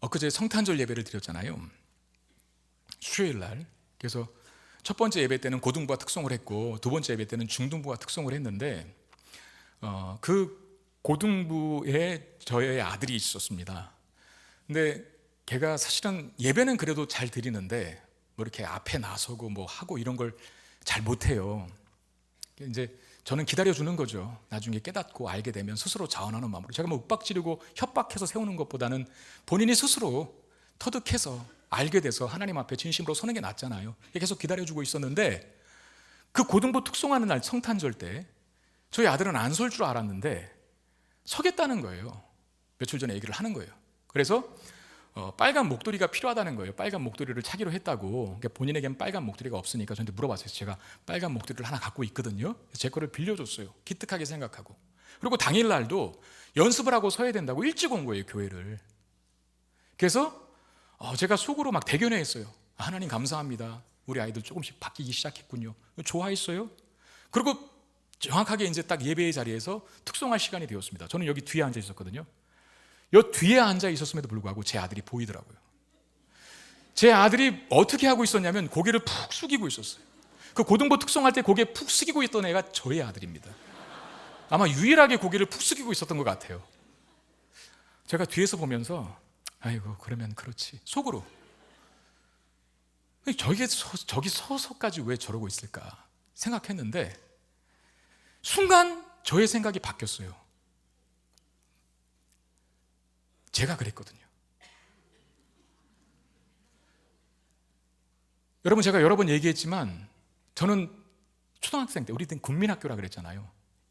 엊그제 성탄절 예배를 드렸잖아요. 수요일 날. 그래서 첫 번째 예배 때는 고등부가 특송을 했고, 두 번째 예배 때는 중등부가 특송을 했는데, 그 고등부에 저의 아들이 있었습니다. 근데 걔가 사실은 예배는 그래도 잘 드리는데 뭐 이렇게 앞에 나서고 뭐 하고 이런 걸 잘 못해요. 이제 저는 기다려주는 거죠. 나중에 깨닫고 알게 되면 스스로 자원하는 마음으로. 제가 뭐 윽박지르고 협박해서 세우는 것보다는 본인이 스스로 터득해서 알게 돼서 하나님 앞에 진심으로 서는 게 낫잖아요. 계속 기다려주고 있었는데, 그 고등부 특송하는 날 성탄절 때 저희 아들은 안 설 줄 알았는데 서겠다는 거예요. 며칠 전에 얘기를 하는 거예요. 그래서 빨간 목도리가 필요하다는 거예요. 빨간 목도리를 차기로 했다고. 그러니까 본인에겐 빨간 목도리가 없으니까 저한테 물어봤어요. 제가 빨간 목도리를 하나 갖고 있거든요. 제 거를 빌려줬어요. 기특하게 생각하고. 그리고 당일날도 연습을 하고 서야 된다고 일찍 온 거예요, 교회를. 그래서 제가 속으로 막 대견해했어요. 하나님 감사합니다. 우리 아이들 조금씩 바뀌기 시작했군요. 좋아했어요. 그리고 정확하게 이제 딱 예배의 자리에서 특송할 시간이 되었습니다. 저는 여기 뒤에 앉아 있었거든요. 여 뒤에 앉아 있었음에도 불구하고 제 아들이 보이더라고요. 제 아들이 어떻게 하고 있었냐면 고개를 푹 숙이고 있었어요. 그 고등부 특송할 때 고개 푹 숙이고 있던 애가 저희 아들입니다. 아마 유일하게 고개를 푹 숙이고 있었던 것 같아요. 제가 뒤에서 보면서 아이고, 그러면 그렇지, 속으로 저기 서서까지 왜 저러고 있을까 생각했는데, 순간 저의 생각이 바뀌었어요. 제가 그랬거든요. 여러분, 제가 여러 번 얘기했지만 저는 초등학생 때, 우리 땐 국민학교라 그랬잖아요.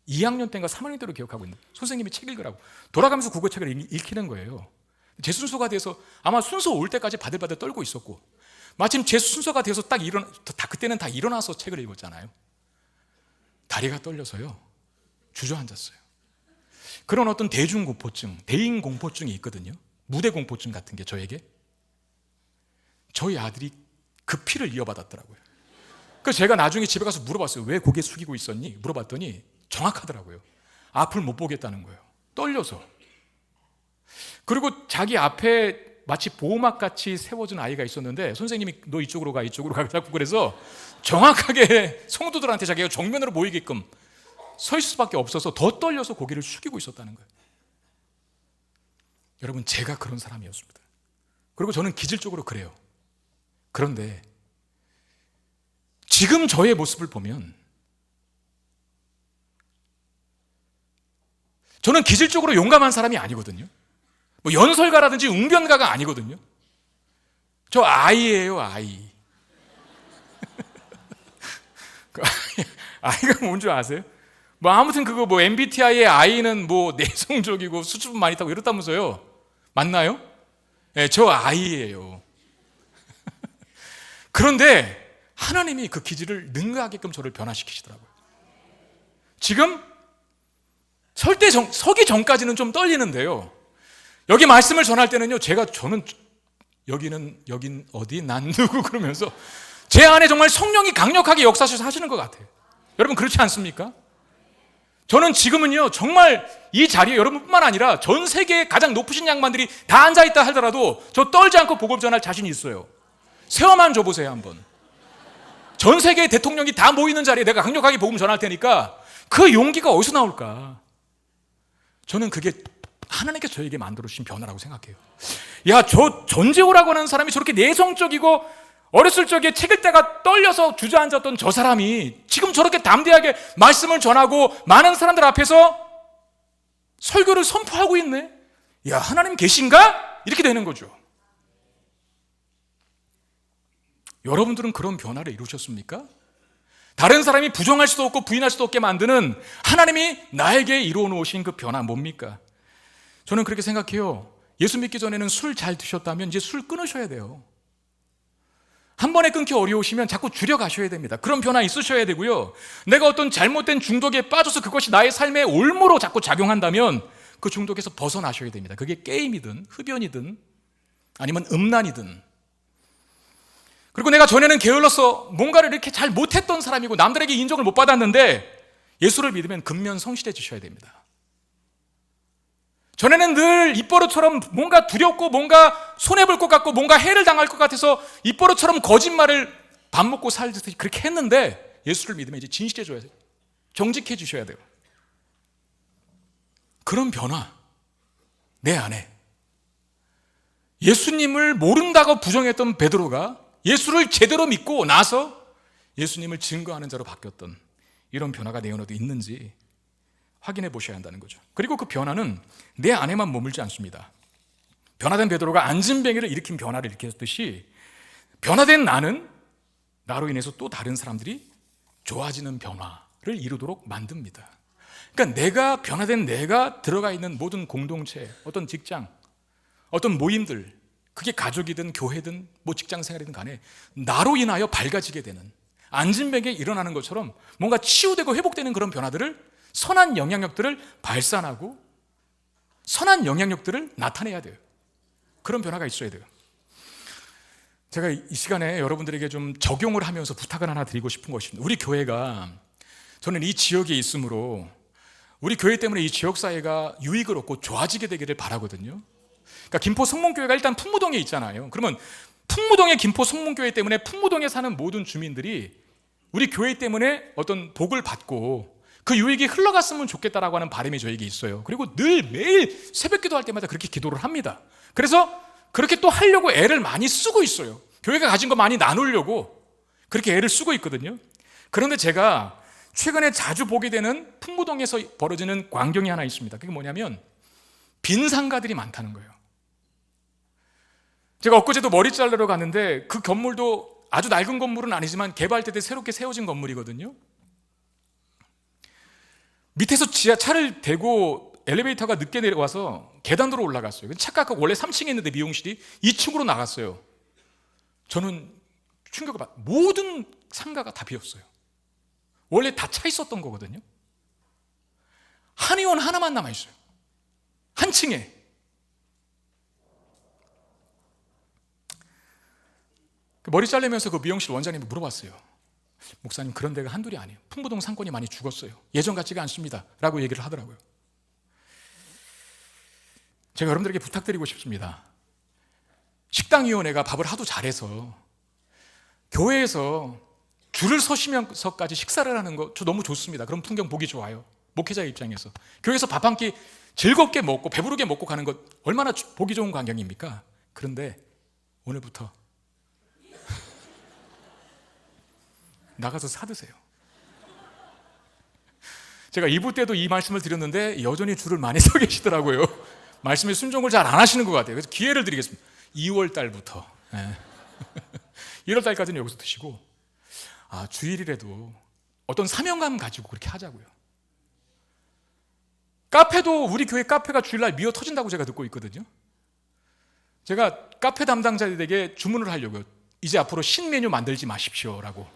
2학년 때인가 3학년 때로 기억하고 있는데 선생님이 책 읽으라고 돌아가면서 국어책을 읽히는 거예요. 제 순서가 돼서 아마 순서 올 때까지 바들바들 떨고 있었고, 마침 제 순서가 돼서 그때는 다 일어나서 책을 읽었잖아요. 다리가 떨려서요, 주저앉았어요. 그런 어떤 대중공포증, 대인공포증이 있거든요. 무대공포증 같은 게 저에게. 저희 아들이 그 피를 이어받았더라고요. 그래서 제가 나중에 집에 가서 물어봤어요. 왜 고개 숙이고 있었니? 물어봤더니 정확하더라고요. 앞을 못 보겠다는 거예요. 떨려서. 그리고 자기 앞에 마치 보호막같이 세워진 아이가 있었는데 선생님이 너 이쪽으로 가, 이쪽으로 가 자꾸 그래서 정확하게 성도들한테 자기가 정면으로 보이게끔 서 있을 수밖에 없어서 더 떨려서 고개를 숙이고 있었다는 거예요. 여러분, 제가 그런 사람이었습니다. 그리고 저는 기질적으로 그래요. 그런데 지금 저의 모습을 보면 저는 기질적으로 용감한 사람이 아니거든요. 뭐 연설가라든지 웅변가가 아니거든요. 저 아이예요, 아이. 아이가 뭔 줄 아세요? 뭐 아무튼 그거 뭐 MBTI의 아이는 뭐 내성적이고 수줍음 많이 타고 이렇다면서요. 맞나요? 네, 저 아이예요. 그런데 하나님이 그 기질을 능가하게끔 저를 변화시키시더라고요. 지금 서기 전까지는 좀 떨리는데요, 여기 말씀을 전할 때는요, 저는 여긴 어디, 난 누구 그러면서 제 안에 정말 성령이 강력하게 역사하셔서 하시는 것 같아요. 여러분 그렇지 않습니까? 저는 지금은요, 정말 이 자리에 여러분뿐만 아니라 전 세계의 가장 높으신 양반들이 다 앉아있다 하더라도 저 떨지 않고 복음 전할 자신이 있어요. 세워만 줘보세요 한번. 전 세계의 대통령이 다 모이는 자리에 내가 강력하게 복음 전할 테니까 그 용기가 어디서 나올까? 저는 그게 하나님께서 저에게 만들어주신 변화라고 생각해요. 야, 저 전재호라고 하는 사람이 저렇게 내성적이고 어렸을 적에 책 읽다가 떨려서 주저앉았던 저 사람이 지금 저렇게 담대하게 말씀을 전하고 많은 사람들 앞에서 설교를 선포하고 있네. 야, 하나님 계신가? 이렇게 되는 거죠. 여러분들은 그런 변화를 이루셨습니까? 다른 사람이 부정할 수도 없고 부인할 수도 없게 만드는 하나님이 나에게 이루어 놓으신 그 변화 뭡니까? 저는 그렇게 생각해요. 예수 믿기 전에는 술 잘 드셨다면 이제 술 끊으셔야 돼요. 한 번에 끊기 어려우시면 자꾸 줄여가셔야 됩니다. 그런 변화 있으셔야 되고요. 내가 어떤 잘못된 중독에 빠져서 그것이 나의 삶의 올무로 자꾸 작용한다면 그 중독에서 벗어나셔야 됩니다. 그게 게임이든 흡연이든 아니면 음란이든. 그리고 내가 전에는 게을러서 뭔가를 이렇게 잘 못했던 사람이고 남들에게 인정을 못 받았는데 예수를 믿으면 근면 성실해지셔야 됩니다. 전에는 늘 입버릇처럼 뭔가 두렵고 뭔가 손해볼 것 같고 뭔가 해를 당할 것 같아서 입버릇처럼 거짓말을 밥 먹고 살듯이 그렇게 했는데 예수를 믿으면 이제 진실해져야 돼요. 정직해지셔야 돼요. 그런 변화 내 안에, 예수님을 모른다고 부정했던 베드로가 예수를 제대로 믿고 나서 예수님을 증거하는 자로 바뀌었던 이런 변화가 내 안에도 있는지 확인해 보셔야 한다는 거죠. 그리고 그 변화는 내 안에만 머물지 않습니다. 변화된 베드로가 안진뱅이를 일으킨 변화를 일으켰듯이 변화된 나는 나로 인해서 또 다른 사람들이 좋아지는 변화를 이루도록 만듭니다. 그러니까 내가 변화된 내가 들어가 있는 모든 공동체, 어떤 직장, 어떤 모임들, 그게 가족이든 교회든 뭐 직장 생활이든 간에 나로 인하여 밝아지게 되는, 안진뱅이에 일어나는 것처럼 뭔가 치유되고 회복되는 그런 변화들을, 선한 영향력들을 발산하고 선한 영향력들을 나타내야 돼요. 그런 변화가 있어야 돼요. 제가 이 시간에 여러분들에게 좀 적용을 하면서 부탁을 하나 드리고 싶은 것입니다. 우리 교회가, 저는 이 지역에 있으므로 우리 교회 때문에 이 지역사회가 유익을 얻고 좋아지게 되기를 바라거든요. 그러니까 김포 성문교회가 일단 풍무동에 있잖아요. 그러면 풍무동의 김포 성문교회 때문에 풍무동에 사는 모든 주민들이 우리 교회 때문에 어떤 복을 받고 그 유익이 흘러갔으면 좋겠다라고 하는 바람이 저에게 있어요. 그리고 늘 매일 새벽 기도할 때마다 그렇게 기도를 합니다. 그래서 그렇게 또 하려고 애를 많이 쓰고 있어요. 교회가 가진 거 많이 나누려고 그렇게 애를 쓰고 있거든요. 그런데 제가 최근에 자주 보게 되는 풍무동에서 벌어지는 광경이 하나 있습니다. 그게 뭐냐면 빈 상가들이 많다는 거예요. 제가 엊그제도 머리 자르러 갔는데 그 건물도 아주 낡은 건물은 아니지만 개발때 새롭게 세워진 건물이거든요. 밑에서 차를 대고 엘리베이터가 늦게 내려와서 계단으로 올라갔어요. 착각하고 원래 3층에 있는데 미용실이 2층으로 나갔어요. 저는 충격을 받, 모든 상가가 다 비었어요. 원래 다 차 있었던 거거든요. 한의원 하나만 남아있어요. 한 층에. 머리 자르면서 그 미용실 원장님이 물어봤어요. 목사님, 그런 데가 한둘이 아니에요. 풍무동 상권이 많이 죽었어요. 예전 같지가 않습니다 라고 얘기를 하더라고요. 제가 여러분들에게 부탁드리고 싶습니다. 식당위원회가 밥을 하도 잘해서 교회에서 줄을 서시면서까지 식사를 하는 거 저 너무 좋습니다. 그런 풍경 보기 좋아요. 목회자 입장에서 교회에서 밥 한 끼 즐겁게 먹고 배부르게 먹고 가는 것 얼마나 보기 좋은 광경입니까? 그런데 오늘부터 나가서 사드세요. 제가 2부 때도 이 말씀을 드렸는데 여전히 줄을 많이 서 계시더라고요. 말씀에 순종을 잘 안 하시는 것 같아요. 그래서 기회를 드리겠습니다. 2월 달부터 1월 달까지는 여기서 드시고 주일이라도 어떤 사명감 가지고 그렇게 하자고요. 카페도 우리 교회 카페가 주일날 미어 터진다고 제가 듣고 있거든요. 제가 카페 담당자들에게 주문을 하려고요. 이제 앞으로 신메뉴 만들지 마십시오라고.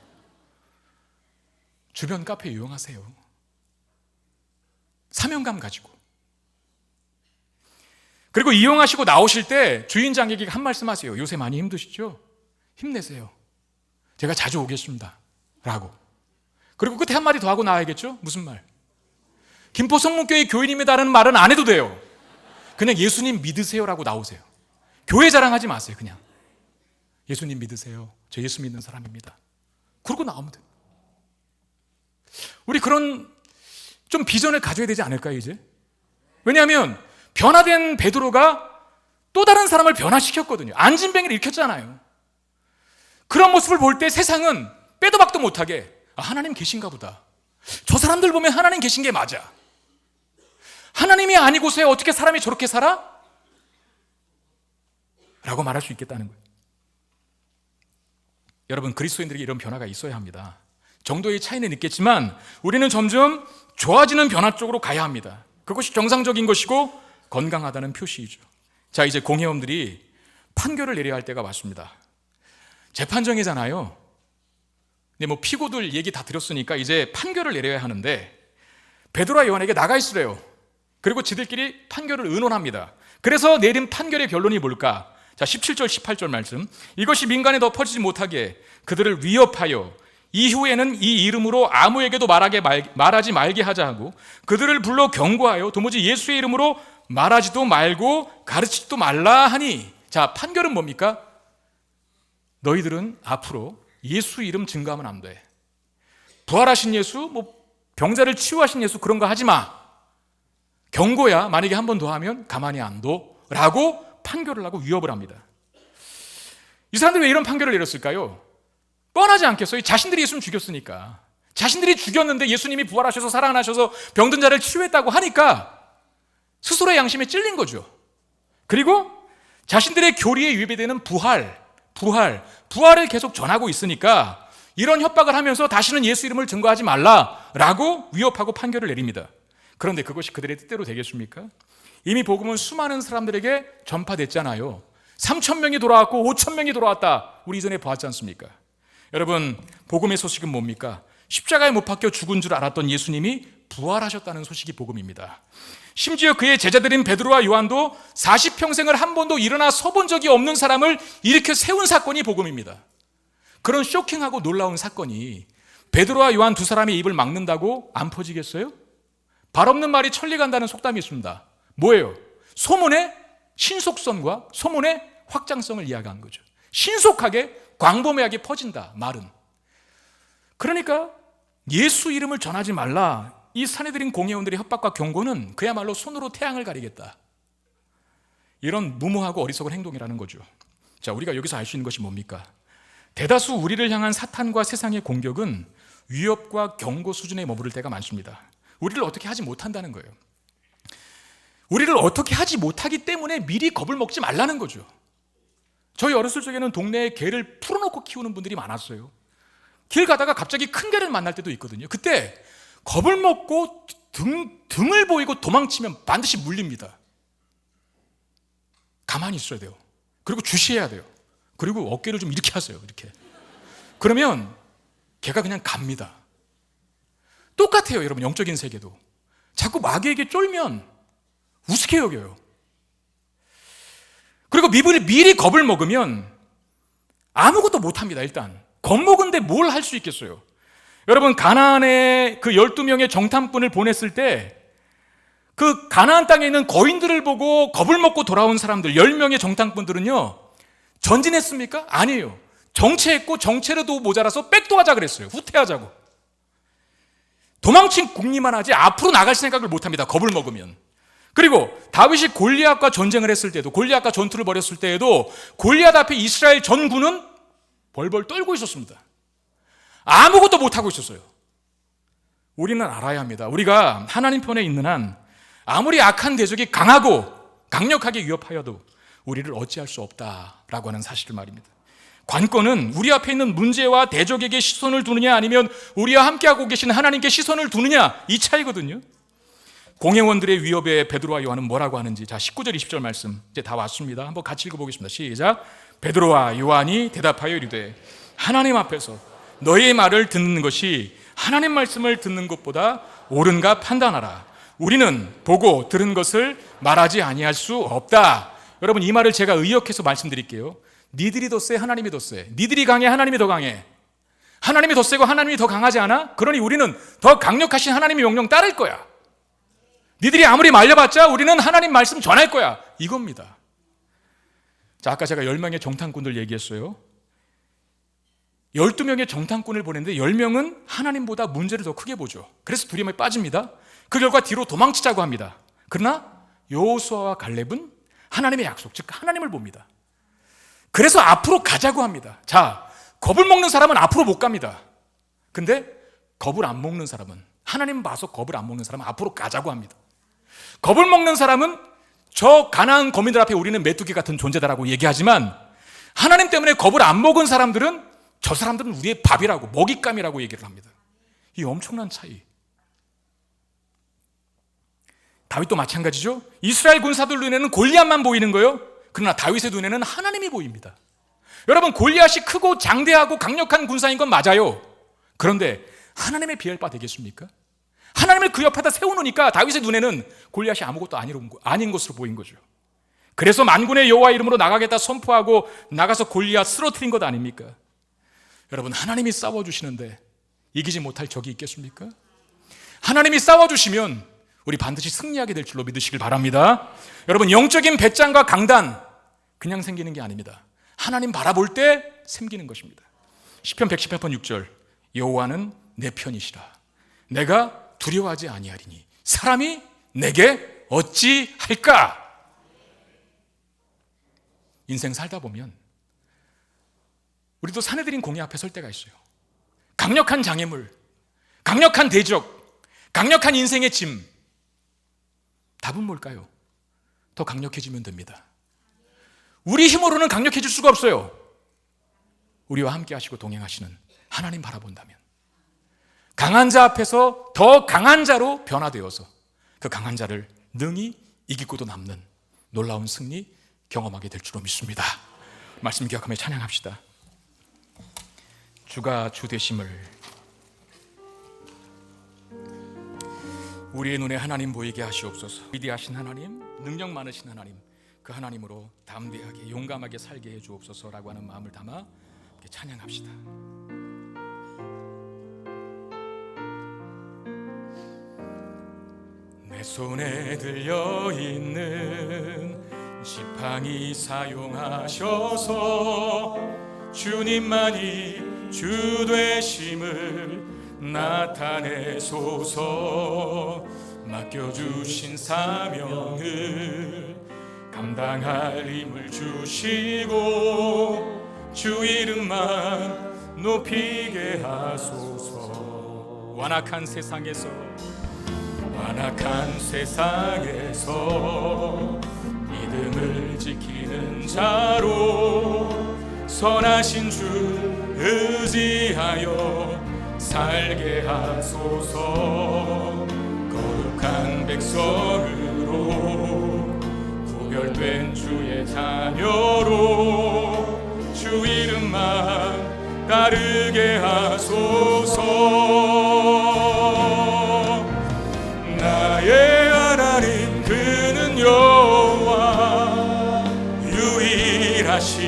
주변 카페 이용하세요. 사명감 가지고. 그리고 이용하시고 나오실 때 주인장에게 한 말씀 하세요. 요새 많이 힘드시죠? 힘내세요. 제가 자주 오겠습니다 라고. 그리고 끝에 한마디 더 하고 나와야겠죠? 무슨 말? 김포 성문교회 교인입니다라는 말은 안 해도 돼요. 그냥 예수님 믿으세요라고 나오세요. 교회 자랑하지 마세요. 그냥 예수님 믿으세요. 저 예수 믿는 사람입니다. 그러고 나오면 돼요. 우리 그런 좀 비전을 가져야 되지 않을까요, 이제? 왜냐하면 변화된 베드로가 또 다른 사람을 변화시켰거든요. 안진뱅이를 일으켰잖아요. 그런 모습을 볼 때 세상은 빼도 박도 못하게 하나님 계신가 보다. 저 사람들 보면 하나님 계신 게 맞아. 하나님이 아니고서야 어떻게 사람이 저렇게 살아? 라고 말할 수 있겠다는 거예요. 여러분, 그리스도인들에게 이런 변화가 있어야 합니다. 정도의 차이는 있겠지만 우리는 점점 좋아지는 변화 쪽으로 가야 합니다. 그것이 정상적인 것이고 건강하다는 표시이죠. 자, 이제 공회원들이 판결을 내려야 할 때가 왔습니다. 재판정이잖아요. 근데 뭐 피고들 얘기 다 들었으니까 이제 판결을 내려야 하는데 베드로와 요한에게 나가 있으래요. 그리고 지들끼리 판결을 의논합니다. 그래서 내린 판결의 결론이 뭘까? 자, 17절 18절 말씀. 이것이 민간에 더 퍼지지 못하게 그들을 위협하여 이후에는 이 이름으로 아무에게도 말하지 말게 하자 하고 그들을 불러 경고하여 도무지 예수의 이름으로 말하지도 말고 가르치지도 말라 하니. 자, 판결은 뭡니까? 너희들은 앞으로 예수 이름 증거하면 안 돼. 부활하신 예수, 뭐 병자를 치유하신 예수 그런 거 하지 마. 경고야. 만약에 한 번 더 하면 가만히 안 둬라고 판결을 하고 위협을 합니다. 이 사람들이 왜 이런 판결을 내렸을까요? 뻔하지 않겠어요? 자신들이 예수님 죽였으니까. 자신들이 죽였는데 예수님이 부활하셔서 살아나셔서 병든 자를 치유했다고 하니까 스스로의 양심에 찔린 거죠. 그리고 자신들의 교리에 위배되는 부활을 계속 전하고 있으니까 이런 협박을 하면서 다시는 예수 이름을 증거하지 말라라고 위협하고 판결을 내립니다. 그런데 그것이 그들의 뜻대로 되겠습니까? 이미 복음은 수많은 사람들에게 전파됐잖아요. 3,000명이 돌아왔고 5,000명이 돌아왔다. 우리 이전에 보았지 않습니까? 여러분, 복음의 소식은 뭡니까? 십자가에 못 박혀 죽은 줄 알았던 예수님이 부활하셨다는 소식이 복음입니다. 심지어 그의 제자들인 베드로와 요한도 40평생을 한 번도 일어나 서본 적이 없는 사람을 일으켜 세운 사건이 복음입니다. 그런 쇼킹하고 놀라운 사건이 베드로와 요한 두 사람의 입을 막는다고 안 퍼지겠어요? 발 없는 말이 천리 간다는 속담이 있습니다. 뭐예요? 소문의 신속성과 소문의 확장성을 이야기한 거죠. 신속하게 광범위하게 퍼진다, 말은. 그러니까 예수 이름을 전하지 말라. 이 사내들인 공회원들의 협박과 경고는 그야말로 손으로 태양을 가리겠다. 이런 무모하고 어리석은 행동이라는 거죠. 자, 우리가 여기서 알 수 있는 것이 뭡니까? 대다수 우리를 향한 사탄과 세상의 공격은 위협과 경고 수준에 머무를 때가 많습니다. 우리를 어떻게 하지 못한다는 거예요. 우리를 어떻게 하지 못하기 때문에 미리 겁을 먹지 말라는 거죠. 저희 어렸을 적에는 동네에 개를 풀어놓고 키우는 분들이 많았어요. 길 가다가 갑자기 큰 개를 만날 때도 있거든요. 그때 겁을 먹고 등을 보이고 도망치면 반드시 물립니다. 가만히 있어야 돼요. 그리고 주시해야 돼요. 그리고 어깨를 좀 이렇게 하세요. 이렇게. 그러면 개가 그냥 갑니다. 똑같아요, 여러분. 영적인 세계도. 자꾸 마귀에게 쫄면 우습게 여겨요. 그리고 미리 겁을 먹으면 아무것도 못합니다. 일단 겁먹은데 뭘 할 수 있겠어요? 여러분, 가나안에 그 12명의 정탐꾼을 보냈을 때 그 가나안 땅에 있는 거인들을 보고 겁을 먹고 돌아온 사람들 10명의 정탐꾼들은요, 전진했습니까? 아니에요. 정체했고 정체로도 모자라서 백도하자 그랬어요. 후퇴하자고. 도망친 궁리만 하지 앞으로 나갈 생각을 못합니다. 겁을 먹으면. 그리고 다윗이 골리앗과 전쟁을 했을 때도, 골리앗과 전투를 벌였을 때에도 골리앗 앞에 이스라엘 전군은 벌벌 떨고 있었습니다. 아무것도 못하고 있었어요. 우리는 알아야 합니다. 우리가 하나님 편에 있는 한 아무리 악한 대적이 강하고 강력하게 위협하여도 우리를 어찌할 수 없다라고 하는 사실을 말입니다. 관건은 우리 앞에 있는 문제와 대적에게 시선을 두느냐 아니면 우리와 함께하고 계신 하나님께 시선을 두느냐, 이 차이거든요. 공회원들의 위협에 베드로와 요한은 뭐라고 하는지, 자 19절 20절 말씀 이제 다 왔습니다. 한번 같이 읽어보겠습니다. 시작. 베드로와 요한이 대답하여 이르되 하나님 앞에서 너희의 말을 듣는 것이 하나님 말씀을 듣는 것보다 옳은가 판단하라. 우리는 보고 들은 것을 말하지 아니할 수 없다. 여러분, 이 말을 제가 의역해서 말씀드릴게요. 니들이 더 세, 하나님이 더 세? 니들이 강해, 하나님이 더 강해? 하나님이 더 세고 하나님이 더 강하지 않아? 그러니 우리는 더 강력하신 하나님의 명령 따를 거야. 니들이 아무리 말려봤자 우리는 하나님 말씀 전할 거야, 이겁니다. 자, 아까 제가 10명의 정탐꾼들 얘기했어요. 12명의 정탐꾼을 보냈는데 10명은 하나님보다 문제를 더 크게 보죠. 그래서 두려움에 빠집니다. 그 결과 뒤로 도망치자고 합니다. 그러나 여호수아와 갈렙은 하나님의 약속, 즉 하나님을 봅니다. 그래서 앞으로 가자고 합니다. 자, 겁을 먹는 사람은 앞으로 못 갑니다. 근데 겁을 안 먹는 사람은, 하나님 봐서 겁을 안 먹는 사람은 앞으로 가자고 합니다. 겁을 먹는 사람은 저 가나안 거민들 앞에 우리는 메뚜기 같은 존재다라고 얘기하지만, 하나님 때문에 겁을 안 먹은 사람들은 저 사람들은 우리의 밥이라고, 먹잇감이라고 얘기를 합니다. 이 엄청난 차이. 다윗도 마찬가지죠. 이스라엘 군사들 눈에는 골리앗만 보이는 거예요. 그러나 다윗의 눈에는 하나님이 보입니다. 여러분, 골리앗이 크고 장대하고 강력한 군사인 건 맞아요. 그런데 하나님의 비할 바 되겠습니까? 하나님을 그 옆에다 세워놓으니까 다윗의 눈에는 골리앗이 아무것도 아닌 것으로 보인 거죠. 그래서 만군의 여호와 이름으로 나가겠다 선포하고 나가서 골리앗 쓰러뜨린 것 아닙니까? 여러분, 하나님이 싸워주시는데 이기지 못할 적이 있겠습니까? 하나님이 싸워주시면 우리 반드시 승리하게 될 줄로 믿으시길 바랍니다. 여러분, 영적인 배짱과 강단 그냥 생기는 게 아닙니다. 하나님 바라볼 때 생기는 것입니다. 시편 118편 6절, 여호와는 내 편이시라. 내가 두려워하지 아니하리니 사람이 내게 어찌할까? 인생 살다 보면 우리도 사내들인 공의 앞에 설 때가 있어요. 강력한 장애물, 강력한 대적, 강력한 인생의 짐. 답은 뭘까요? 더 강력해지면 됩니다. 우리 힘으로는 강력해질 수가 없어요. 우리와 함께 하시고 동행하시는 하나님 바라본다면 강한 자 앞에서 더 강한 자로 변화되어서 그 강한 자를 능히 이기고도 남는 놀라운 승리 경험하게 될 줄로 믿습니다. 말씀 기억하며 찬양합시다. 주가 주 되심을. 우리의 눈에 하나님 보이게 하시옵소서. 위대하신 하나님, 능력 많으신 하나님, 그 하나님으로 담대하게 용감하게 살게 해 주옵소서라고 하는 마음을 담아 이렇게 찬양합시다. 내 손에 들려있는 지팡이 사용하셔서 주님만이 주 되심을 나타내소서. 맡겨주신 사명을 감당할 힘을 주시고 주 이름만 높이게 하소서. 완악한 세상에서 믿음을 지키는 자로 선하신 주 의지하여 살게 하소서. 거룩한 백성으로 구별된 주의 자녀로 주 이름만 따르게 하소서. 나의 하나님 그는 여호와 유일하신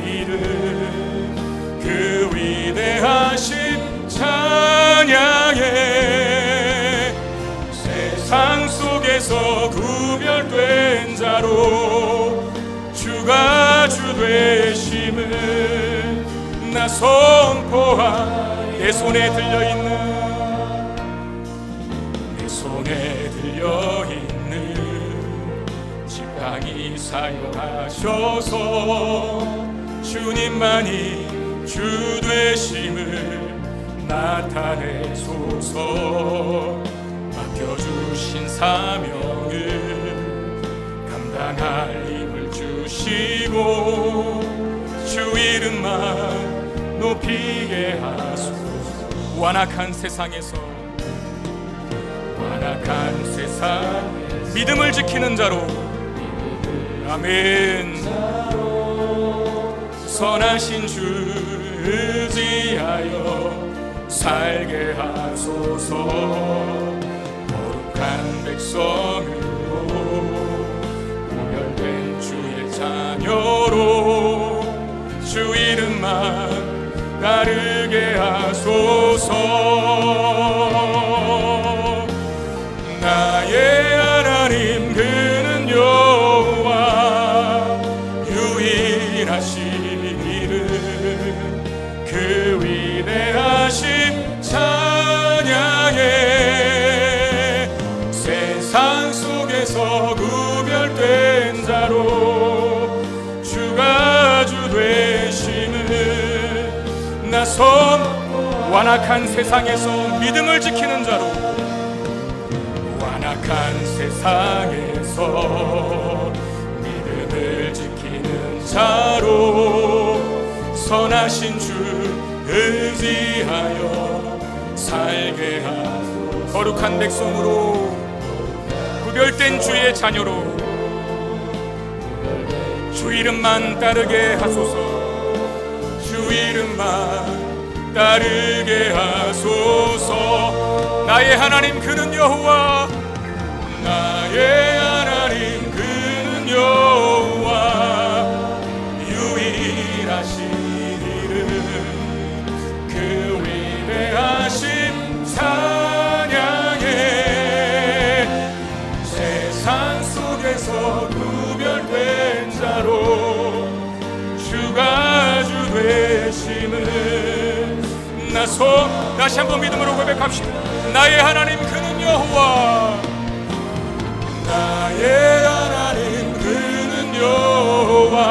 이름 그 위대하신 찬양에 세상 속에서 구별된 자로 주가 주 되심을 나 선포하. 내 손에 들려있는 지팡이 사용하셔서 주님만이 주 되심을 나타내소서. 맡겨주신 사명을 감당할 힘을 주시고 주 이름만 높이게 하소서. 완악한 세상에서 완악한 세상 믿음을 지키는 자로 아멘. 선하신 주 의지하여 살게 하소서. 거룩한 백성으로 구별된 주의 자녀로 주 이름만 따르게 하소서. 나의 하나님 그는 여호와 유일하시니를 그 위대하신 찬양해. 세상 속에서 구별된 자로 주가 주 되심을 나선 완악한 세상에서 믿음을 지키는 자로 완악한 세상에서 믿음을 지키는 자로 선하신 주 의지하여 살게 하소서. 거룩한 백성으로 구별된 주의 자녀로 주 이름만 따르게 하소서. 주 이름만 따르게 하소서. 나의 하나님 그는 여호와 나의 하나님 그는 여호와 유일하시니를 그 위대하신 찬양해. 세상 속에서 구별된 자로 주가 주 되심을 나서 다시 한번 믿음으로 고백합시다. 나의 하나님 그는 여호와 나의 하나님 그는 여호와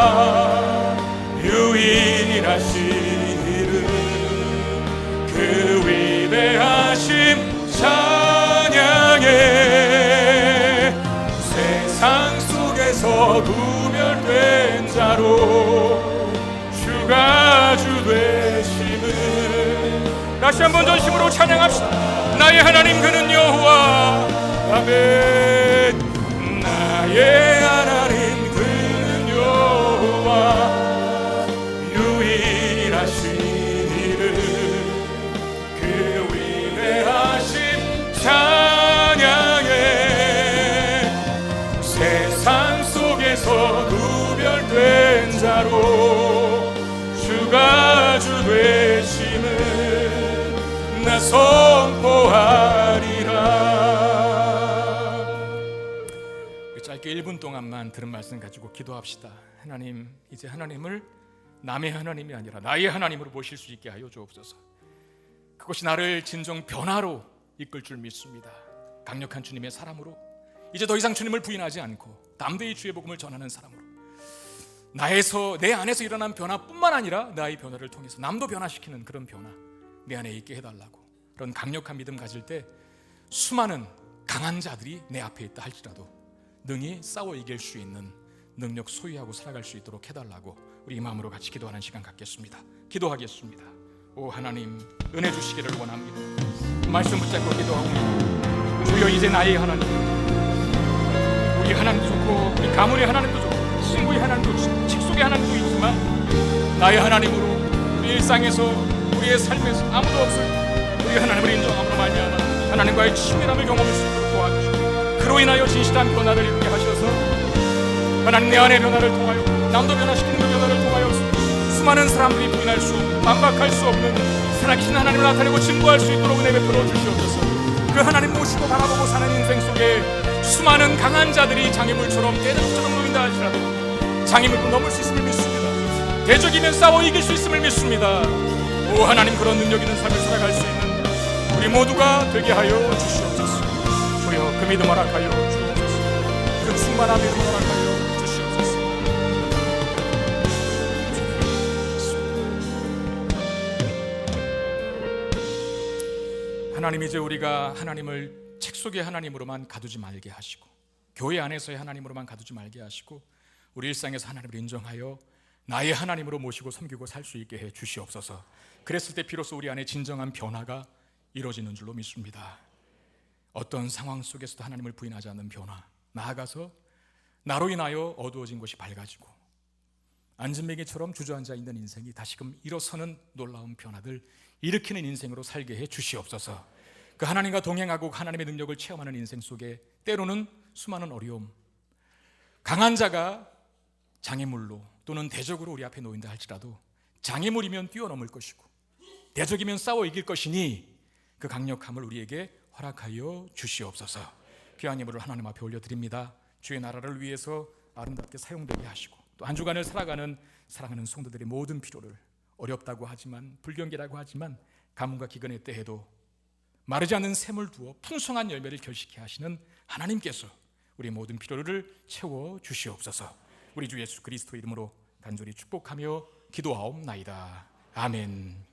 유일하시니를 그 위대하심 찬양해. 세상 속에서 구별된 자로 주가 주 되심을 다시 한번 전심으로 찬양합시다. 나의 하나님 그는 여호와 아멘. 나의 하나님 그는 여호와 유일하시니를 그 위대하신 찬양해. 세상 속에서 구별된 자로 주가 주 되심을 나 선포하리라. 짧게 1분 동안만 들은 말씀 가지고 기도합시다. 하나님, 이제 하나님을 남의 하나님이 아니라 나의 하나님으로 모실 수 있게 하여 주옵소서. 그것이 나를 진정 변화로 이끌 줄 믿습니다. 강력한 주님의 사람으로 이제 더 이상 주님을 부인하지 않고 담대히 주의 복음을 전하는 사람으로 내 안에서 일어난 변화뿐만 아니라 나의 변화를 통해서 남도 변화시키는 그런 변화 내 안에 있게 해달라고. 그런 강력한 믿음 가질 때 수많은 강한 자들이 내 앞에 있다 할지라도 능히 싸워 이길 수 있는 능력 소유하고 살아갈 수 있도록 해달라고 우리 이 마음으로 같이 기도하는 시간 갖겠습니다. 기도하겠습니다. 오 하나님, 은혜 주시기를 원합니다. 말씀 붙잡고 기도하옵니다. 주여, 이제 나의 하나님, 우리 하나님도 좋고 우리 가문의 하나님도 좋고 친구의 하나님도 직속의 하나님도 있지만 나의 하나님으로 우리 일상에서 우리의 삶에서 아무도 없을 우리 하나님을 인정함으로 말미암아 하나님과의 친밀함을 경험할 수 있도록 도와주시고 그로 인하여 진실한 변화를 이루게 하셔서 하나님 내 안의 변화를 통하여 남도 변화시키는 그 변화를 통하여 수많은 사람들이 부인할 수 없는 반박할 수 없는 살아계신 하나님을 나타내고 증거할 수 있도록 은혜 베풀어 주시옵소서. 그 하나님 모시고 바라보고 사는 인생 속에 수많은 강한 자들이 장애물처럼 대적처럼 놓인다 할지라도 장애물도 넘을 수 있음을 믿습니다. 대적이면 싸워 이길 수 있음을 믿습니다. 오 하나님, 그런 능력 있는 삶을 살아갈 수 있는 우리 모두가 되게 하여 주시옵소서. 주여, 그 믿음 허락하여 주옵소서. 그 충만한 믿음 허락하여 주시옵소서. 하나님, 이제 우리가 하나님을 책 속의 하나님으로만 가두지 말게 하시고 교회 안에서의 하나님으로만 가두지 말게 하시고 우리 일상에서 하나님을 인정하여 나의 하나님으로 모시고 섬기고 살 수 있게 해 주시옵소서. 그랬을 때 비로소 우리 안에 진정한 변화가 이루어지는 줄로 믿습니다. 어떤 상황 속에서도 하나님을 부인하지 않는 변화, 나아가서 나로 인하여 어두워진 것이 밝아지고 안진뱅이처럼 주저앉아 있는 인생이 다시금 일어서는 놀라운 변화들 일으키는 인생으로 살게 해 주시옵소서. 그 하나님과 동행하고 하나님의 능력을 체험하는 인생 속에 때로는 수많은 어려움, 강한 자가 장애물로 또는 대적으로 우리 앞에 놓인다 할지라도 장애물이면 뛰어넘을 것이고 대적이면 싸워 이길 것이니 그 강력함을 우리에게 허락하여 주시옵소서. 귀한 예물을 하나님 앞에 올려드립니다. 주의 나라를 위해서 아름답게 사용되게 하시고 또 한 주간을 살아가는 사랑하는 성도들의 모든 필요를 어렵다고 하지만 불경기라고 하지만 가뭄과 기근의 때에도 마르지 않는 샘을 두어 풍성한 열매를 결식케 하시는 하나님께서 우리 모든 필요를 채워 주시옵소서. 우리 주 예수 그리스도 이름으로 간절히 축복하며 기도하옵나이다. 아멘.